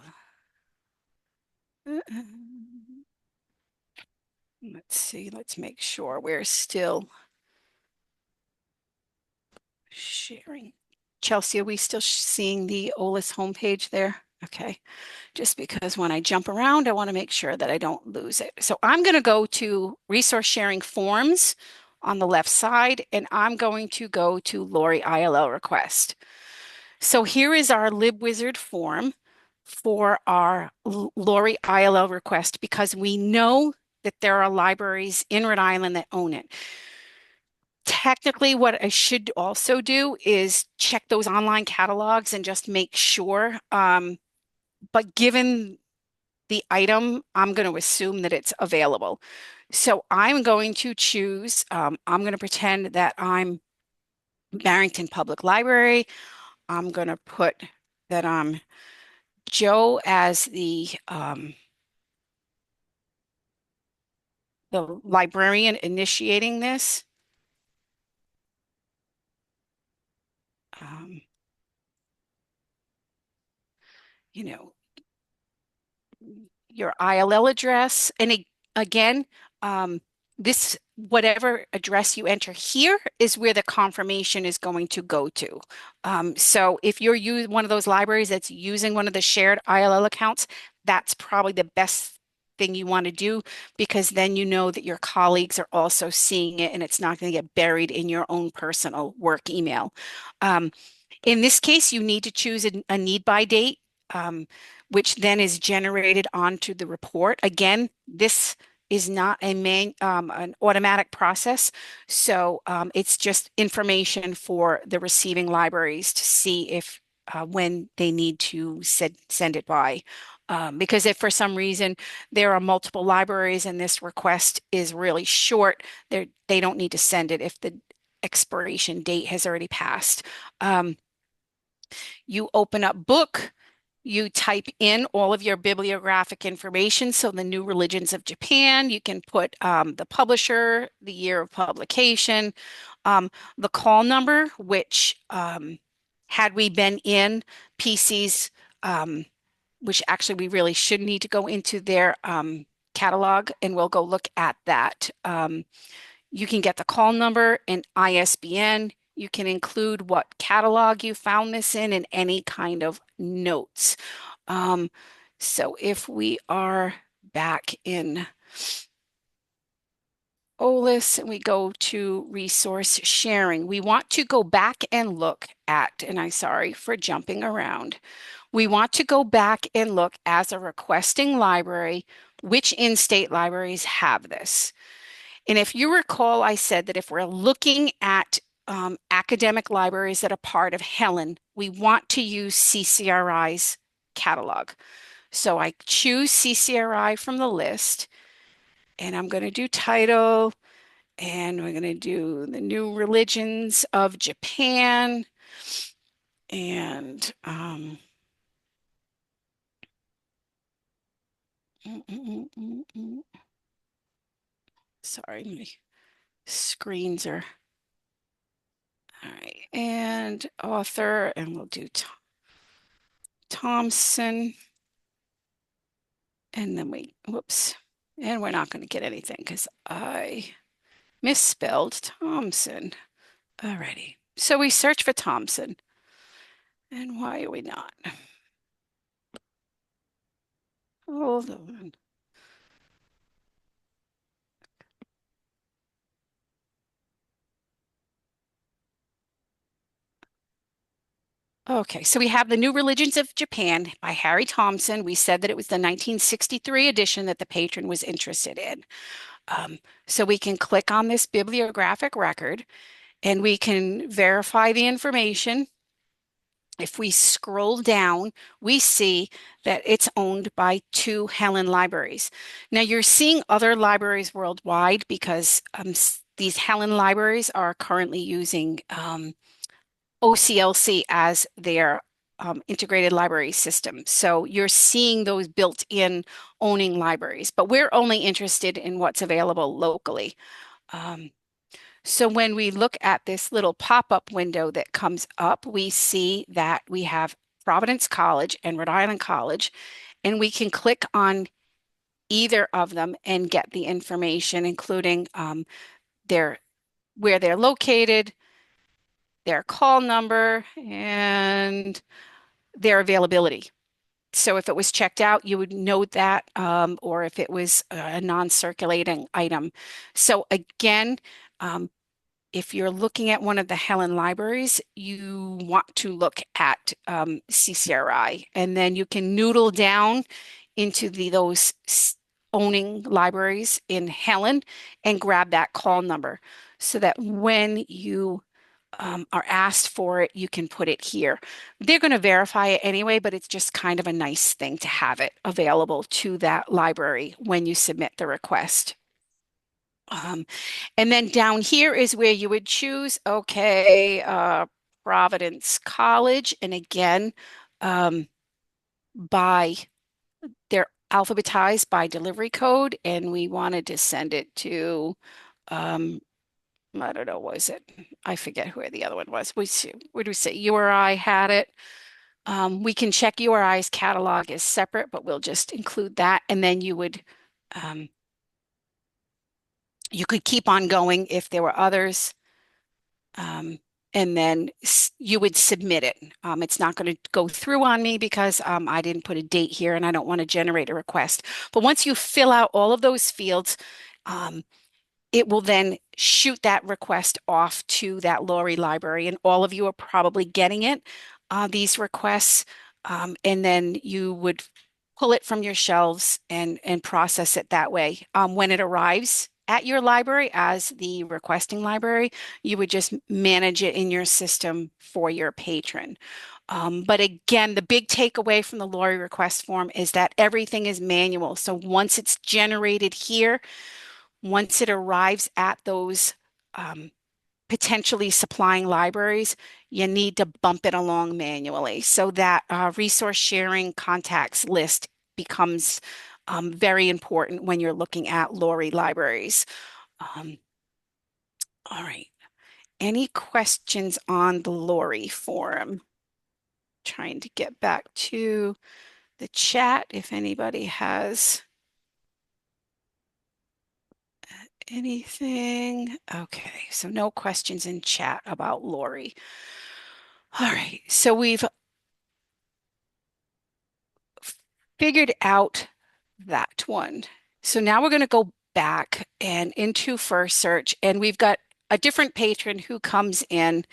Let's see, let's make sure we're still sharing. Chelsea, are we still seeing the OLIS homepage there? Okay, just because when I jump around, I want to make sure that I don't lose it. So I'm going to go to resource sharing forms on the left side, and I'm going to go to Lori ILL request. So here is our LibWizard form. for our Lori ILL request because we know that there are libraries in Rhode Island that own it. Technically, what I should also do is check those online catalogs and just make sure. But given the item, I'm going to assume that it's available. So I'm going to choose, I'm going to pretend that I'm Barrington Public Library. I'm going to put that I'm Joe as the librarian initiating this. Um, you know, your ILL address. And again, this whatever address you enter here is where the confirmation is going to go to. So if you're one of those libraries that's using one of the shared ILL accounts, that's probably the best thing you want to do because then you know that your colleagues are also seeing it and it's not going to get buried in your own personal work email. Um, in this case, you need to choose a need by date, which then is generated onto the report. Again, this is not an automatic process, so it's just information for the receiving libraries to see if when they need to send it by. Because if for some reason there are multiple libraries and this request is really short, they don't need to send it if the expiration date has already passed. Um, you open up book, you type in all of your bibliographic information. So the New Religions of Japan, you can put the publisher, the year of publication, the call number, which had we been in PC's, which actually we really should need to go into their catalog and we'll go look at that. You can get the call number and ISBN. You can include what catalog you found this in and any kind of notes. Um, so if we are back in OLIS and we go to resource sharing, we want to go back and look at, and I'm sorry for jumping around. We want to go back and look as a requesting library, which in-state libraries have this. And if you recall, I said that if we're looking at academic libraries that are part of Helen, we want to use CCRI's catalog. So I choose CCRI from the list, and I'm going to do title, and we're going to do the New Religions of Japan, and sorry, my screens are all right, and author, and we'll do Thompson. And then whoops, and we're not going to get anything because I misspelled Thompson. Alrighty, so we search for Thompson. And why are we not? Hold on. Okay, so we have The New Religions of Japan by Harry Thompson. We said that it was the 1963 edition that the patron was interested in. So we can click on this bibliographic record and we can verify the information. If we scroll down, we see that it's owned by two Helen libraries. Now you're seeing other libraries worldwide because these Helen libraries are currently using OCLC as their integrated library system. So you're seeing those built-in owning libraries, but we're only interested in what's available locally. So when we look at this little pop-up window that comes up, we see that we have Providence College and Rhode Island College, and we can click on either of them and get the information, including where they're located, their call number, and their availability. So if it was checked out, you would note that, or if it was a non-circulating item. So again, if you're looking at one of the Helen libraries, you want to look at CCRI, and then you can noodle down into owning libraries in Helen and grab that call number so that when you are asked for it, you can put it here. They're going to verify it anyway, but it's just kind of a nice thing to have it available to that library when you submit the request. Um, and then down here is where you would choose, okay, Providence College. And again, um, by they're alphabetized by delivery code, and we wanted to send it to, um, I don't know, was it? I forget where the other one was. Where do we say? URI had it. We can check URI's catalog is separate, but we'll just include that. And then um, you could keep on going if there were others. Um, and then you would submit it. It's not going to go through on me because I didn't put a date here and I don't want to generate a request. But once you fill out all of those fields, um, it will then shoot that request off to that Laurie library. And all of you are probably getting it, these requests. And then you would pull it from your shelves and process it that way. When it arrives at your library as the requesting library, you would just manage it in your system for your patron. But again, the big takeaway from the Laurie request form is that everything is manual. So once it's generated here, once it arrives at those potentially supplying libraries, you need to bump it along manually. So that resource sharing contacts list becomes very important when you're looking at Laurie libraries. Um, all right. Any questions on the Laurie forum? Trying to get back to the chat if anybody has anything. Okay, so no questions in chat about Laurie. All right, so we've figured out that one. So now we're going to go back and into First Search, and we've got a different patron who comes in,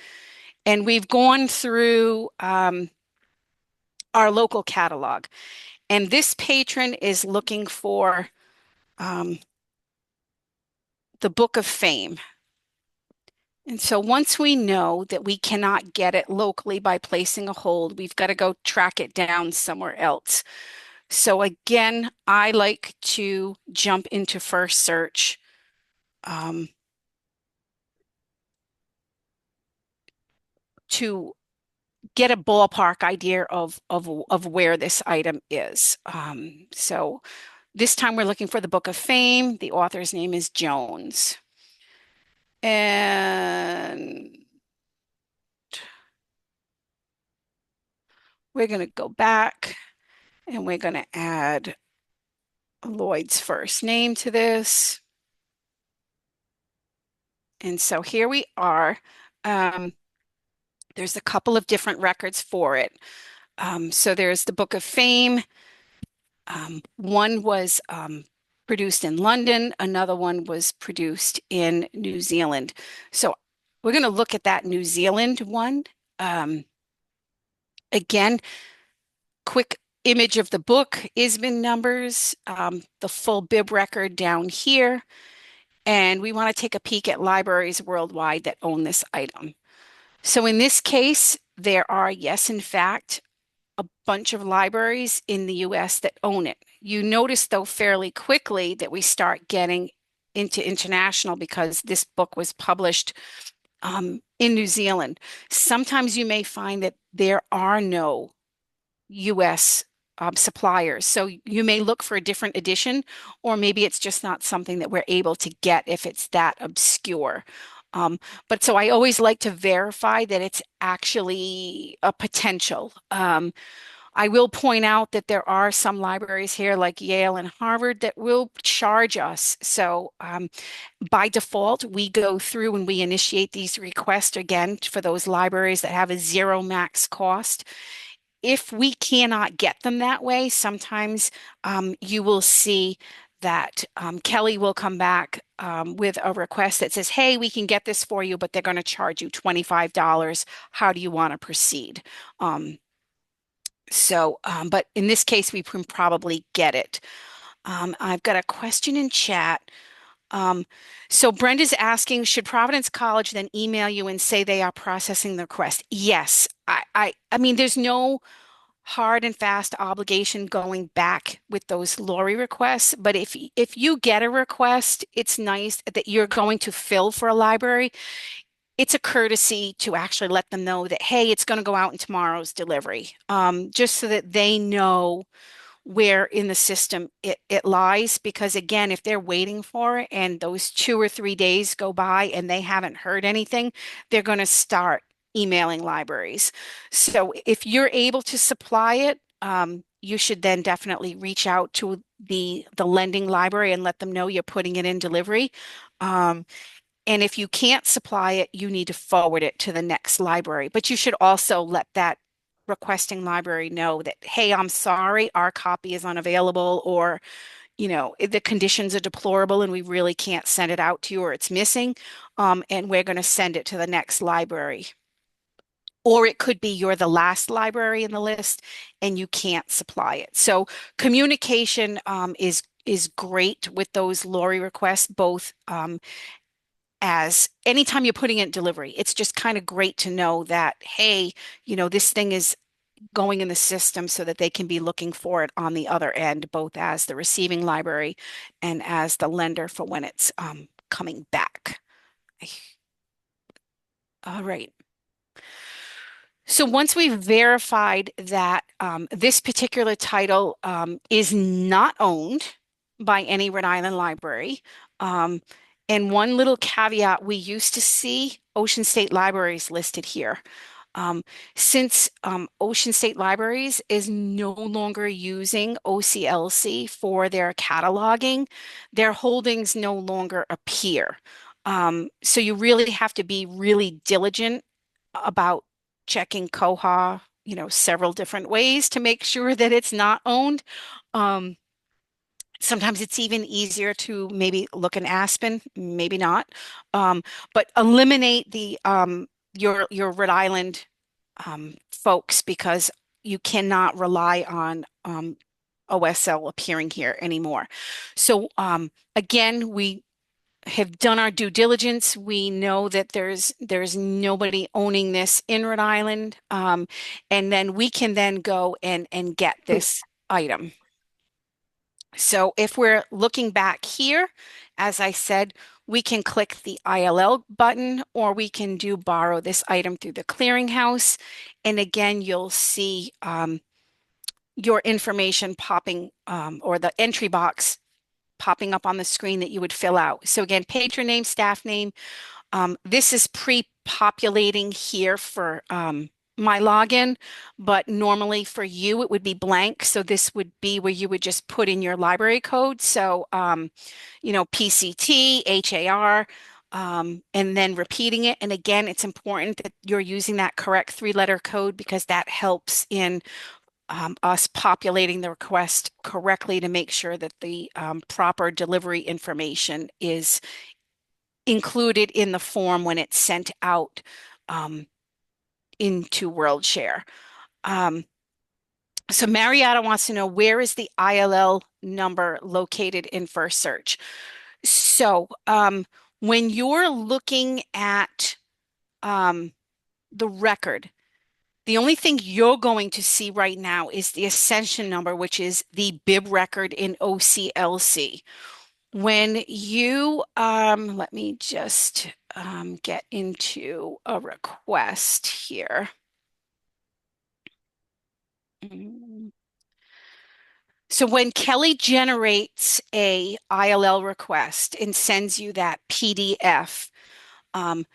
and we've gone through our local catalog. And this patron is looking for um, the Book of Fame. And so once we know that we cannot get it locally by placing a hold, we've got to go track it down somewhere else. So again, I like to jump into First Search. To get a ballpark idea of where this item is. So this time we're looking for the Book of Fame. The author's name is Jones. And we're going to go back and we're going to add Lloyd's first name to this. And so here we are. There's a couple of different records for it. So there's the Book of Fame. One was produced in London. Another one was produced in New Zealand. So we're going to look at that New Zealand one. Again, quick image of the book, ISBN numbers, the full bib record down here. And we want to take a peek at libraries worldwide that own this item. So in this case, there are, yes, in fact, a bunch of libraries in the US that own it. You notice, though, fairly quickly that we start getting into international because this book was published in New Zealand. Sometimes you may find that there are no US suppliers. So you may look for a different edition, or maybe it's just not something that we're able to get if it's that obscure. But so I always like to verify that it's actually a potential. I will point out that there are some libraries here like Yale and Harvard that will charge us. So by default, we go through and we initiate these requests again for those libraries that have a zero max cost. If we cannot get them that way, sometimes you will see that Kelly will come back with a request that says, hey, we can get this for you, but they're going to charge you $25. How do you want to proceed? Um, but in this case, we can probably get it. I've got a question in chat. Um, so Brenda's asking, should Providence College then email you and say they are processing the request? Yes. I mean, there's no hard and fast obligation going back with those Lori requests. But if you get a request, it's nice that you're going to fill for a library. It's a courtesy to actually let them know that, hey, it's going to go out in tomorrow's delivery, just so that they know where in the system it lies. Because again, if they're waiting for it and those 2 or 3 days go by and they haven't heard anything, they're going to start emailing libraries. So if you're able to supply it, you should then definitely reach out to the lending library and let them know you're putting it in delivery. Um, and if you can't supply it, you need to forward it to the next library. But you should also let that requesting library know that, hey, I'm sorry, our copy is unavailable, or, the conditions are deplorable and we really can't send it out to you, or it's missing, and we're going to send it to the next library. Or it could be you're the last library in the list and you can't supply it. So communication is great with those Lori requests, both as anytime you're putting in delivery, it's just kind of great to know that, hey, this thing is going in the system so that they can be looking for it on the other end, both as the receiving library and as the lender for when it's coming back. All right. So once we've verified that this particular title is not owned by any Rhode Island library, and one little caveat, we used to see Ocean State Libraries listed here. Um, since Ocean State Libraries is no longer using OCLC for their cataloging, their holdings no longer appear. So you really have to be really diligent about checking Koha, several different ways to make sure that it's not owned. Um, Sometimes it's even easier to maybe look in Aspen, maybe not, but eliminate the your Rhode Island folks, because you cannot rely on OSL appearing here anymore. So again, we have done our due diligence. We know that there's nobody owning this in Rhode Island, and then we can then go and get this item. So if we're looking back here, as I said, we can click the ILL button, or we can borrow this item through the clearinghouse. And again, you'll see your information popping, or the entry box popping up on the screen that you would fill out. So again, patron name, staff name. This is pre-populating here for my login, but normally for you, it would be blank. So this would be where you would just put in your library code. So, PCT, HAR, and then repeating it. And again, it's important that you're using that correct 3-letter code, because that helps in us populating the request correctly to make sure that the proper delivery information is included in the form when it's sent out into WorldShare. So Marietta wants to know, where is the ILL number located in First Search? So when you're looking at the record, the only thing you're going to see right now is the accession number, which is the bib record in OCLC. When you, let me just get into a request here. So when Kelly generates a ILL request and sends you that PDF, hold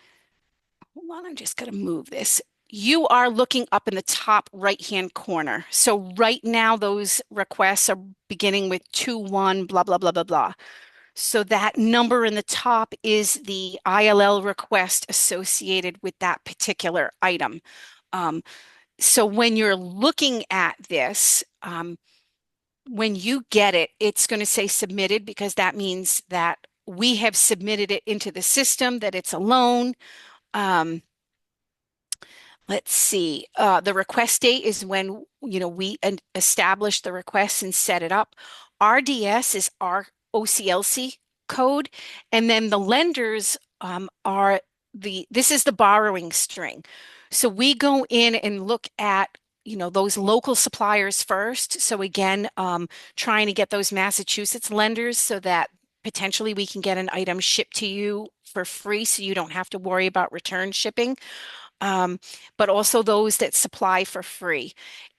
on, I'm just going to move this. You are looking up in the top right-hand corner. So right now, those requests are beginning with 2-1, blah, blah, blah, blah, blah. So that number in the top is the ILL request associated with that particular item. So when you're looking at this, when you get it, it's going to say submitted because that means that we have submitted it into the system, that it's a loan. Um, let's see. The request date is when, we establish the request and set it up. RDS is our OCLC code, and then the lenders are this is the borrowing string. So we go in and look at, those local suppliers first. So again, trying to get those Massachusetts lenders so that potentially we can get an item shipped to you for free so you don't have to worry about return shipping, um, but also those that supply for free.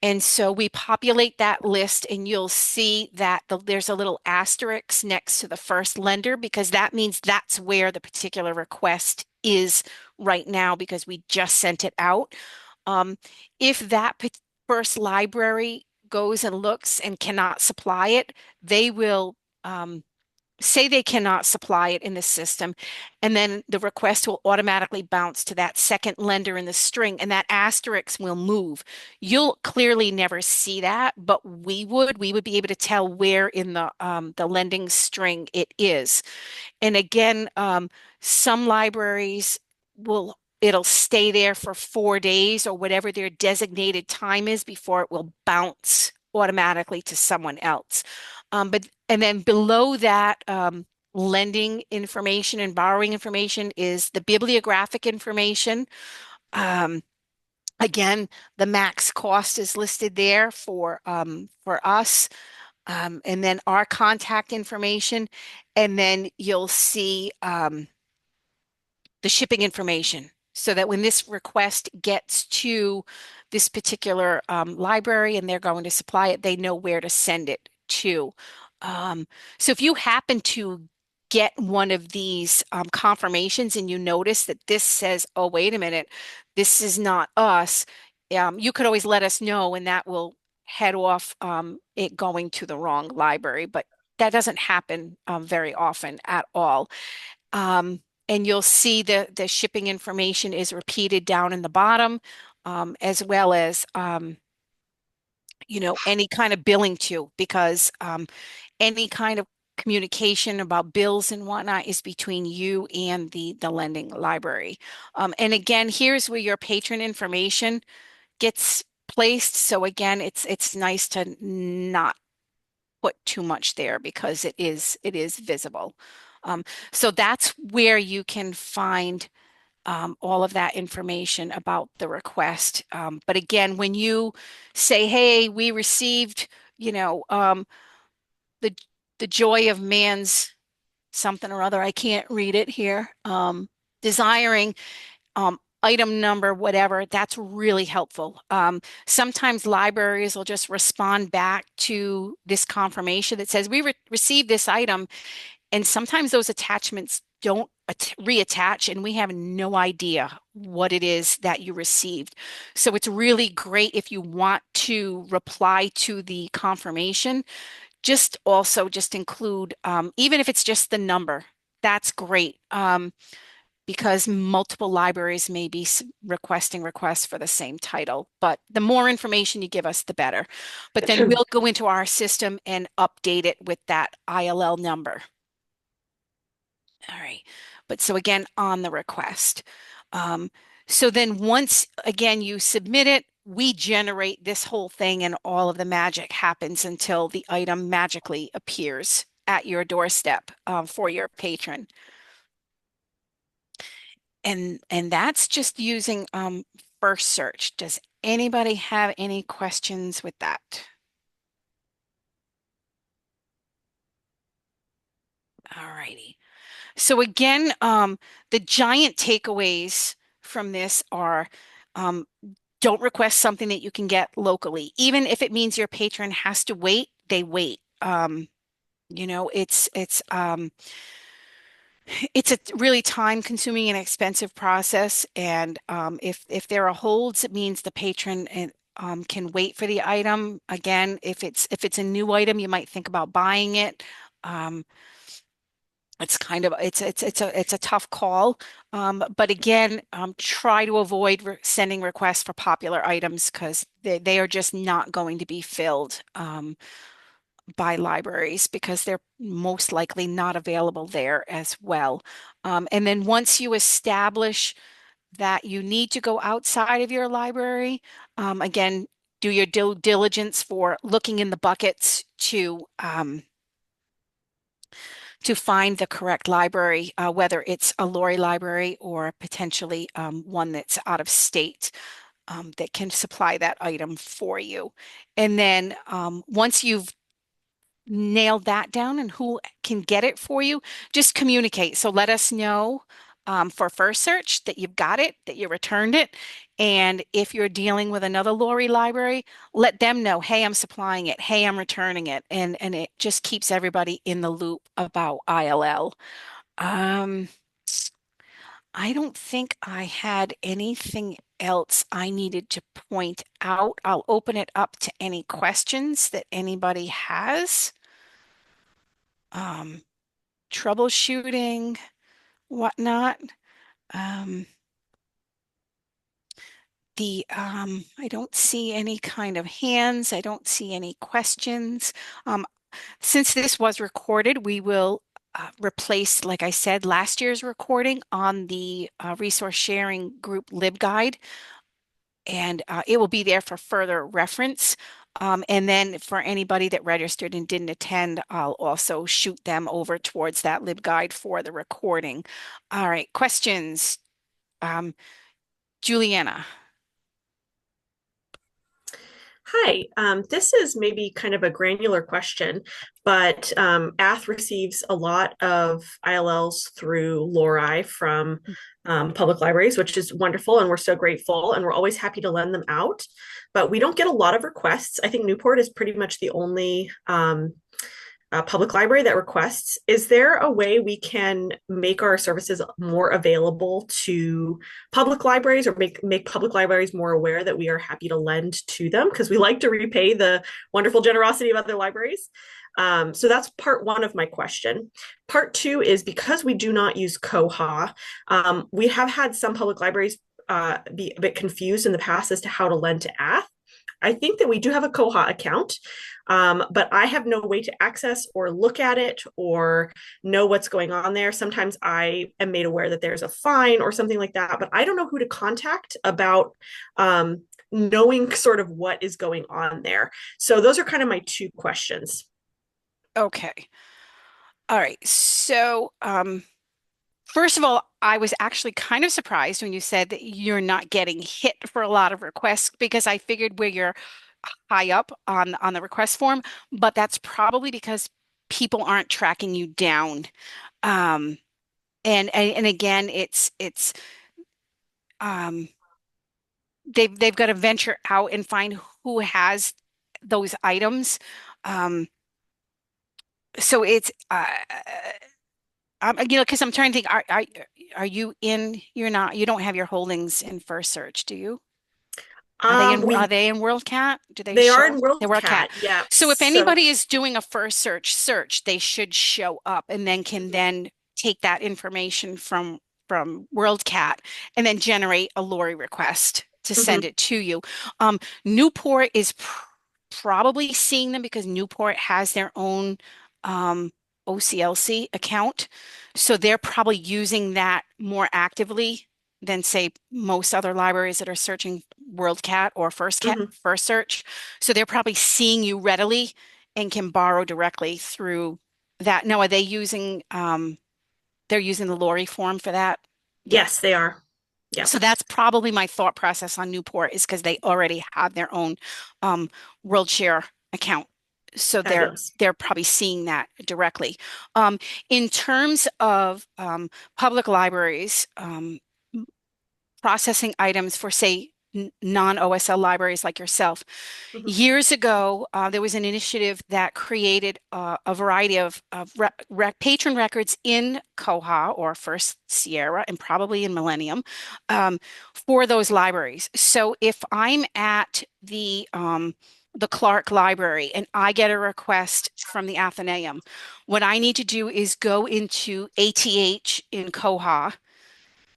And so we populate that list, and you'll see that there's a little asterisk next to the first lender because that means that's where the particular request is right now because we just sent it out. Um, if that first library goes and looks and cannot supply it, they will say they cannot supply it in the system, and then the request will automatically bounce to that second lender in the string, and that asterisk will move. You'll clearly never see that, but we would be able to tell where in the lending string it is. And again, some libraries it'll stay there for 4 days or whatever their designated time is before it will bounce automatically to someone else. And then below that, lending information and borrowing information is the bibliographic information. Um, again, the max cost is listed there for us, and then our contact information, and then you'll see the shipping information so that when this request gets to this particular library and they're going to supply it, they know where to send it to. Um, so if you happen to get one of these confirmations and you notice that this says, oh, wait a minute, this is not us, you could always let us know and that will head off it going to the wrong library. But that doesn't happen very often at all. And you'll see the shipping information is repeated down in the bottom, as well as any kind of billing too, because any kind of communication about bills and whatnot is between you and the lending library. And again, here's where your patron information gets placed. So again, it's nice to not put too much there because it is visible. Um, so that's where you can find all of that information about the request. But again, when you say, "Hey, we received," you know, the the joy of man's something or other. I can't read it here. Desiring item number, whatever, that's really helpful. Sometimes libraries will just respond back to this confirmation that says we received this item, and sometimes those attachments don't reattach, and we have no idea what it is that you received. So it's really great if you want to reply to the confirmation, just include, even if it's just the number, that's great. Because multiple libraries may be requesting requests for the same title. But the more information you give us, the better. But then we'll go into our system and update it with that ILL number. All right. But so again, on the request. Um, so then once again you submit it, we generate this whole thing and all of the magic happens until the item magically appears at your doorstep for your patron. And that's just using First Search. Does anybody have any questions with that? All righty. So again, the giant takeaways from this are um, don't request something that you can get locally. Even if it means your patron has to wait, they wait. It's a really time consuming and expensive process. And if there are holds, it means the patron can wait for the item. Again, if it's a new item, you might think about buying it. Um, it's a tough call. But again, try to avoid sending requests for popular items because they are just not going to be filled. by libraries because they're most likely not available there as well. And then once you establish that you need to go outside of your library, again, do your due diligence for looking in the buckets to find the correct library, whether it's a Lori library or potentially one that's out of state that can supply that item for you. And then once you've nailed that down and who can get it for you, just communicate. So let us know for first search that you've got it, that you returned it. And if you're dealing with another Lori library, let them know, hey, I'm supplying it. Hey, I'm returning it. And it just keeps everybody in the loop about ILL. Um, I don't think I had anything else I needed to point out. I'll open it up to any questions that anybody has. Um, Troubleshooting, whatnot. Um, I don't see any kind of hands. I don't see any questions. Um, since this was recorded, we will replace, like I said, last year's recording on the resource sharing group LibGuide, and it will be there for further reference. And then for anybody that registered and didn't attend, I'll also shoot them over towards that LibGuide for the recording. All right, questions? Um, Juliana. Hi, this is maybe kind of a granular question, but ATH receives a lot of ILLs through LORI from public libraries, which is wonderful, and we're so grateful, and we're always happy to lend them out. But we don't get a lot of requests. I think Newport is pretty much the only public library that requests. Is there a way we can make our services more available to public libraries or make public libraries more aware that we are happy to lend to them? Because we like to repay the wonderful generosity of other libraries. So that's part one of my question. Part two is because we do not use Koha, we have had some public libraries be a bit confused in the past as to how to lend to ATH. I think that we do have a Koha account, but I have no way to access or look at it or know what's going on there. Sometimes I am made aware that there's a fine or something like that, but I don't know who to contact about knowing sort of what is going on there. So those are kind of my two questions. Okay. All right. So, first of all, I was actually kind of surprised when you said that you're not getting hit for a lot of requests because I figured where you're high up on the request form, but that's probably because people aren't tracking you down. Um, and again, it's um, they've got to venture out and find who has those items. Um, so it's because I'm trying to think, are you in? You're not. You don't have your holdings in First Search, do you? Are We they in WorldCat? Do they They are show? in They WorldCat. WorldCat, yeah. So if So anybody is doing a First Search, they should show up and then can then take that information from WorldCat and then generate a Lori request to send mhm, it to you. Newport is probably seeing them because Newport has their own OCLC account. So they're probably using that more actively than say most other libraries that are searching WorldCat or mhm. First Search. So they're probably seeing you readily and can borrow directly through that. Now, are they using they're using the Lori form for that? Yeah. Yes, they are. Yep, So that's probably my thought process on Newport is because they already have their own um, WorldShare account. So fabulous. they're probably seeing that directly. In terms of public libraries, processing items for, say, non-OSL libraries like yourself. Mhm, Years ago, there was an initiative that created a variety of patron records in Koha or First Sierra and probably in Millennium um, for those libraries. So if I'm at the Clark Library and I get a request from the Athenaeum, what I need to do is go into ATH in Koha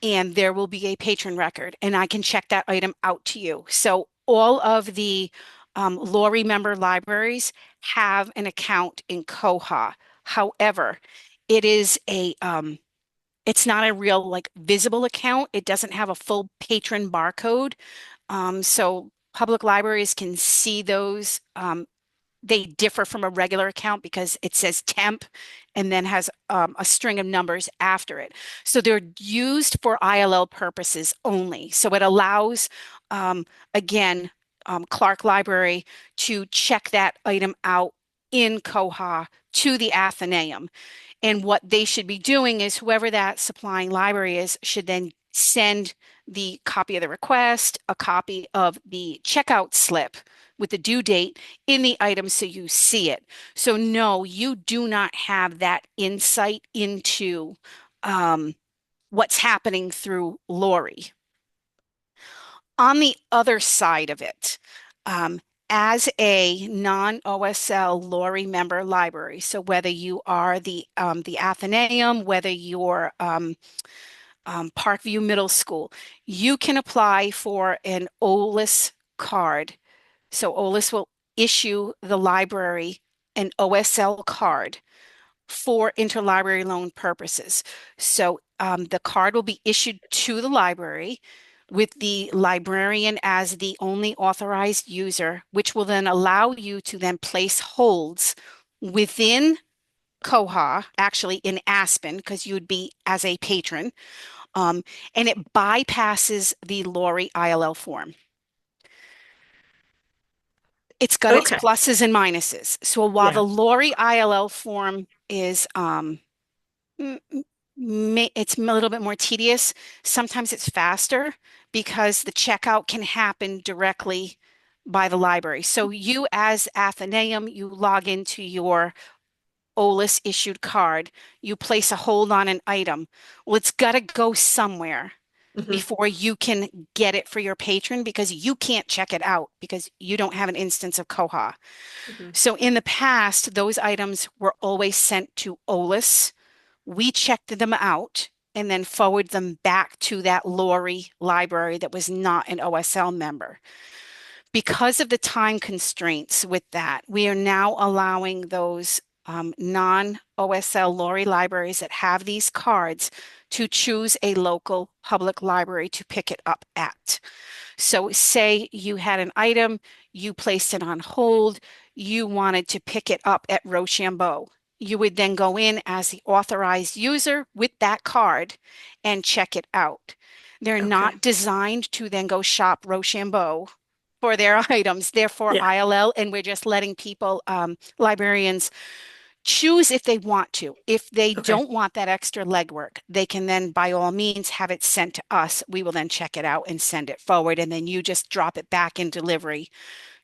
and there will be a patron record and I can check that item out to you. So all of the Lori member libraries have an account in Koha. However, it is it's not a real like visible account. It doesn't have a full patron barcode. So public libraries can see those. They differ from a regular account because it says temp and then has a string of numbers after it. So they're used for ILL purposes only. So it allows, again, Clark Library to check that item out in Koha to the Athenaeum. And what they should be doing is whoever that supplying library is should then send the copy of the request, a copy of the checkout slip with the due date in the item so you see it. So no, you do not have that insight into what's happening through Lori. On the other side of it, um, as a non-OSL Lori member library, so whether you are the Athenaeum, whether you're Parkview Middle School, you can apply for an OLIS card. So OLIS will issue the library an OSL card for interlibrary loan purposes. So the card will be issued to the library with the librarian as the only authorized user, which will then allow you to then place holds within Koha, actually in Aspen, because you would be as a patron, and it bypasses the Lori ILL form. It's got its Okay. pluses and minuses. So while Yeah. the Lori ILL form is m- it's a little bit more tedious, sometimes it's faster because the checkout can happen directly by the library. So you as Athenaeum, you log into your OLIS issued card, you place a hold on an item. Well, it's got to go somewhere Hmm. before you can get it for your patron because you can't check it out because you don't have an instance of Koha. Hmm. So in the past, those items were always sent to OLIS. We checked them out and then forward them back to that Lori library that was not an OSL member. Because of the time constraints with that, we are now allowing those non-OSL Lori libraries that have these cards to choose a local public library to pick it up at. So say you had an item, you placed it on hold, you wanted to pick it up at Rochambeau. You would then go in as the authorized user with that card and check it out. They're Okay. not designed to then go shop Rochambeau for their items. Therefore, Yeah. ILL, and we're just letting people, librarians, choose if they want to. If they Okay. don't want that extra legwork, they can then, by all means, have it sent to us. We will then check it out and send it forward, and then you just drop it back in delivery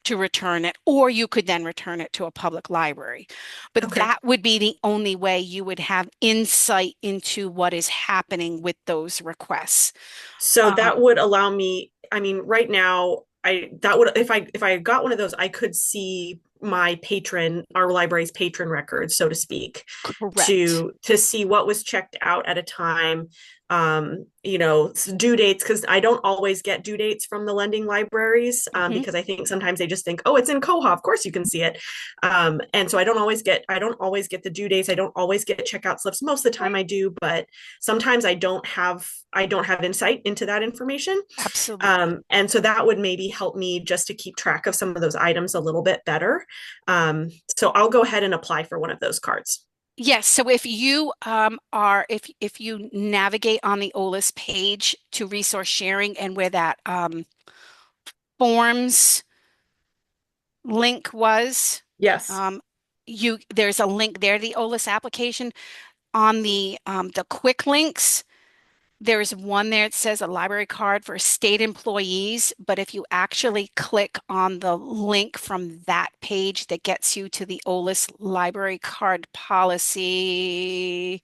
to return it, or you could then return it to a public library. But Okay. that would be the only way you would have insight into what is happening with those requests. So Um, that would allow me, I mean, right now, I that would if I got one of those, I could see my patron, our library's patron records, so to speak, correct. to see what was checked out at a time, due dates, because I don't always get due dates from the lending libraries, Mhm. because I think sometimes they just think, oh, it's in Koha, of course you can see it. And so I don't always get the due dates. I don't always get checkout slips. Most of the time Right. I do, but sometimes I don't have insight into that information. Absolutely. And so that would maybe help me just to keep track of some of those items a little bit better. So I'll go ahead and apply for one of those cards. Yes, so if you are if you navigate on the OLIS page to resource sharing and where that forms link was, Yes. um, you there's a link there, the OLIS application on the quick links. There's one there that says a library card for state employees, but if you actually click on the link from that page that gets you to the OLIS library card policy,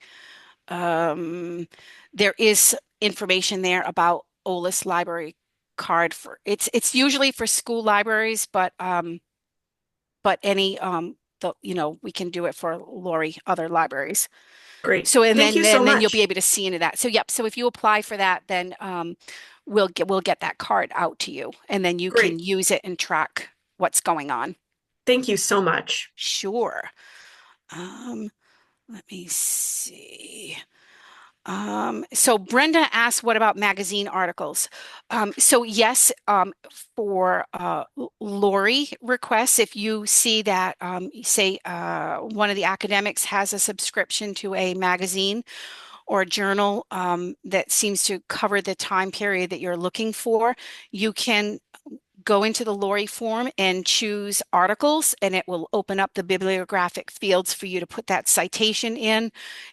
um, there is information there about OLIS library card for it's usually for school libraries, but any we can do it for Lori other libraries. Great. So and Thank then you so then you'll be much. able to see into that. So yep. So if you apply for that, then we'll get that card out to you, and then you can Great. use it and track what's going on. Thank you so much. Sure. Um, Let me see. So Brenda asked, what about magazine articles? So yes, for Lori requests, if you see that, say, one of the academics has a subscription to a magazine or a journal that seems to cover the time period that you're looking for, you can go into the Lori form and choose articles, and it will open up the bibliographic fields for you to put that citation in.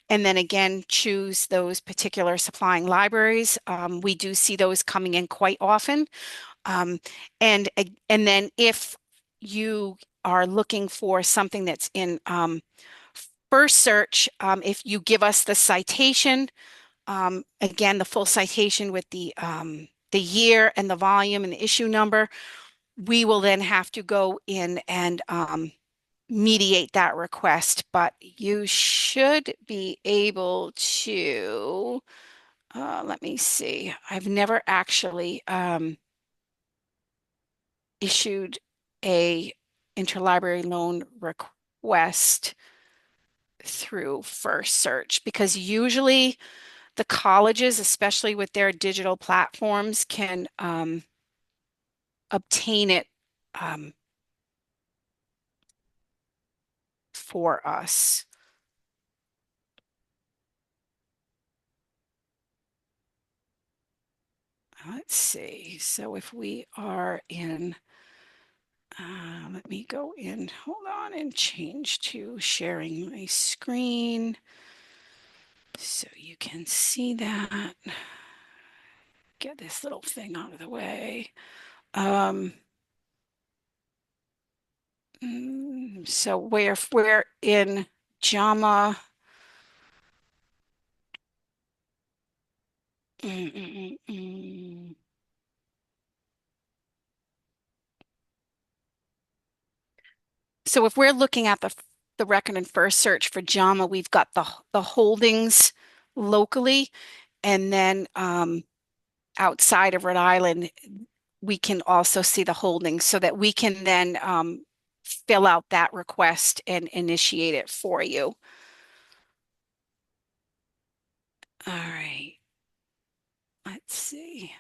And then again, choose those particular supplying libraries. We do see those coming in quite often. Um, and then if you are looking for something that's in first search, if you give us the citation, again, the full citation with the year and the volume and the issue number, we will then have to go in and mediate that request. But you should be able to, let me see, I've never actually issued a interlibrary loan request through First Search because usually the colleges, especially with their digital platforms, can obtain it um, for us. Let's see. So if we are in, let me go in, hold on, and change to sharing my screen so you can see that. Get this little thing out of the way. So we're in JAMA. Mm, mm, mm, mm. So if we're looking at the record and first search for JAMA, we've got the holdings locally, and then outside of Rhode Island, we can also see the holdings so that we can then fill out that request and initiate it for you. All right. Let's see.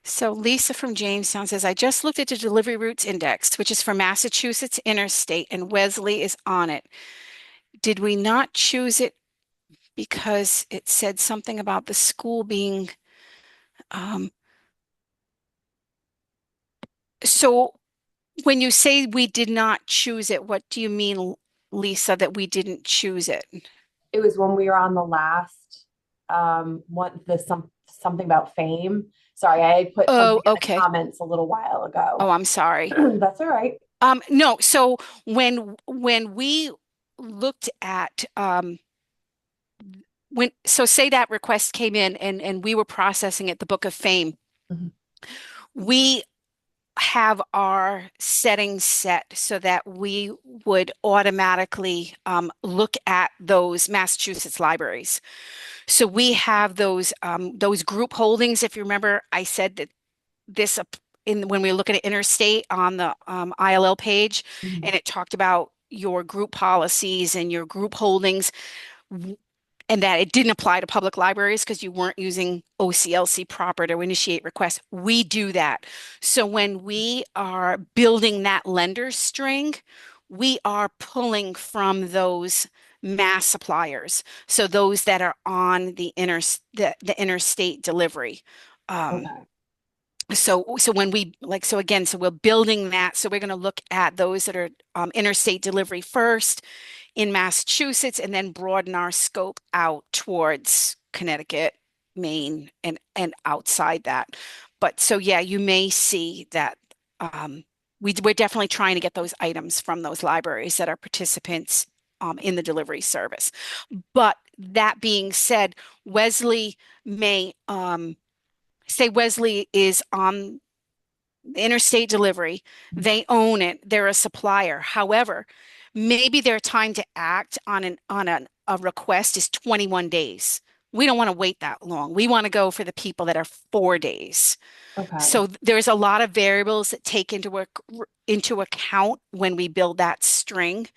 So Lisa from Jamestown says, I just looked at the delivery routes index, which is for Massachusetts interstate, and Wesley is on it. Did we not choose it because it said something about the school being um, so when you say we did not choose it, what do you mean, Lisa, that we didn't choose it? It was when we were on the last one, something about fame. Sorry, I had put Oh, something in the okay. comments a little while ago. Oh, I'm sorry. That's all right. No, so when we looked at when so say that request came in and we were processing it, the Book of Fame, Mhm. we have our settings set so that we would automatically look at those Massachusetts libraries. So we have those group holdings. If you remember, I said that this in when we were looking at interstate on the ILL page, Mhm. and it talked about your group policies and your group holdings, and that it didn't apply to public libraries because you weren't using OCLC proper to initiate requests. We do that. So when we are building that lender string, we are pulling from those mass suppliers. So those that are on the interstate delivery. Um, Okay. so when we like so again, so we're building that. So we're going to look at those that are interstate delivery first in Massachusetts, and then broaden our scope out towards Connecticut, Maine, and outside that. But so yeah, you may see that we're definitely trying to get those items from those libraries that are participants in the delivery service. But that being said, Wesley may say Wesley is on interstate delivery. They own it. They're a supplier. However, maybe their time to act on a request is 21 days. We don't want to wait that long. We want to go for the people that are 4 days. Okay. So there's a lot of variables that take into account when we build that string,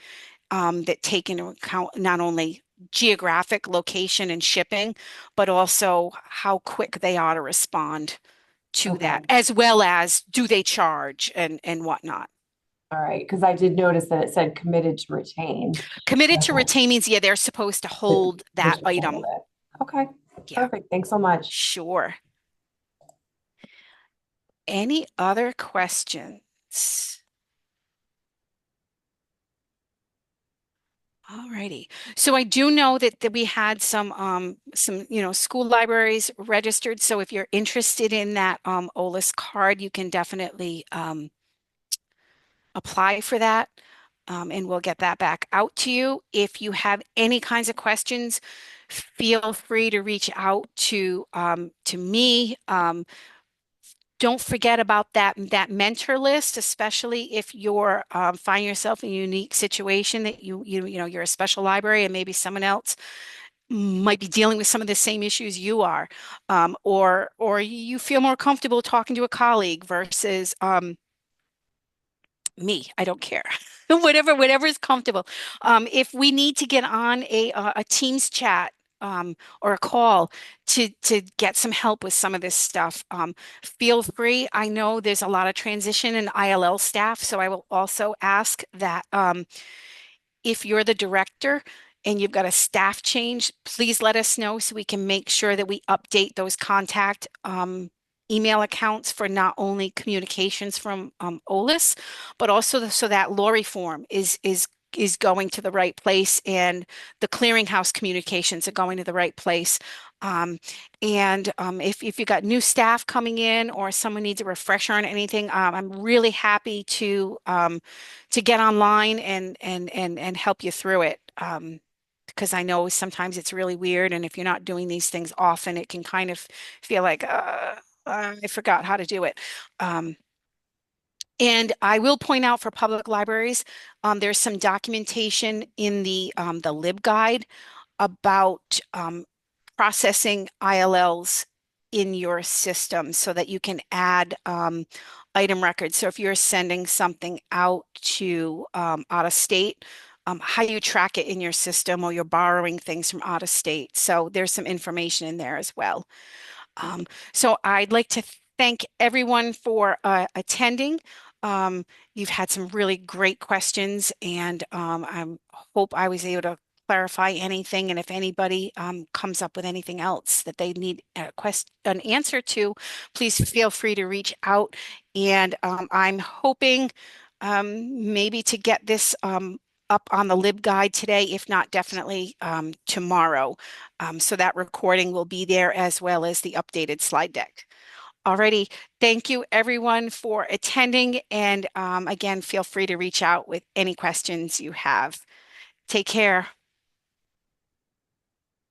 that take into account not only geographic location and shipping, but also how quick they ought to respond to that, Okay. as well as do they charge and whatnot. All right. Because I did notice that it said committed to retain. Committed to Okay. retain means, yeah, they're supposed to hold that Just hold item. it. Okay. Yeah, Perfect. Thanks so much. sure. Any other questions? Alrighty. So I do know that we had some school libraries registered. So if you're interested in that OLIS card, you can definitely apply for that. And we'll get that back out to you. If you have any kinds of questions, feel free to reach out to me. Don't forget about that mentor list, especially if you're find yourself in a unique situation that you're a special library and maybe someone else might be dealing with some of the same issues you are, or you feel more comfortable talking to a colleague versus me. I don't care. Whatever is comfortable. If we need to get on a Teams chat or a call to get some help with some of this stuff, feel free. I know there's a lot of transition in ILL staff, so I will also ask that if you're the director and you've got a staff change, please let us know so we can make sure that we update those contact email accounts for not only communications from OLIS, but also so that Lori form is going to the right place and the clearinghouse communications are going to the right place. And if you got new staff coming in or someone needs a refresher on anything, I'm really happy to get online and help you through it. Because I know sometimes it's really weird, and if you're not doing these things often, it can kind of feel like I forgot how to do it. Um, and I will point out for public libraries, there's some documentation in the LibGuide about processing ILLs in your system so that you can add item records. So if you're sending something out of state, how you track it in your system, or you're borrowing things from out of state. So there's some information in there as well. So I'd like to thank everyone for attending. Um, you've had some really great questions, and I hope I was able to clarify anything. And if anybody comes up with anything else that they need an answer to, please feel free to reach out. And I'm hoping maybe to get this up on the LibGuide today, if not definitely tomorrow. So that recording will be there as well as the updated slide deck. Alrighty, thank you everyone for attending. And again, feel free to reach out with any questions you have. Take care.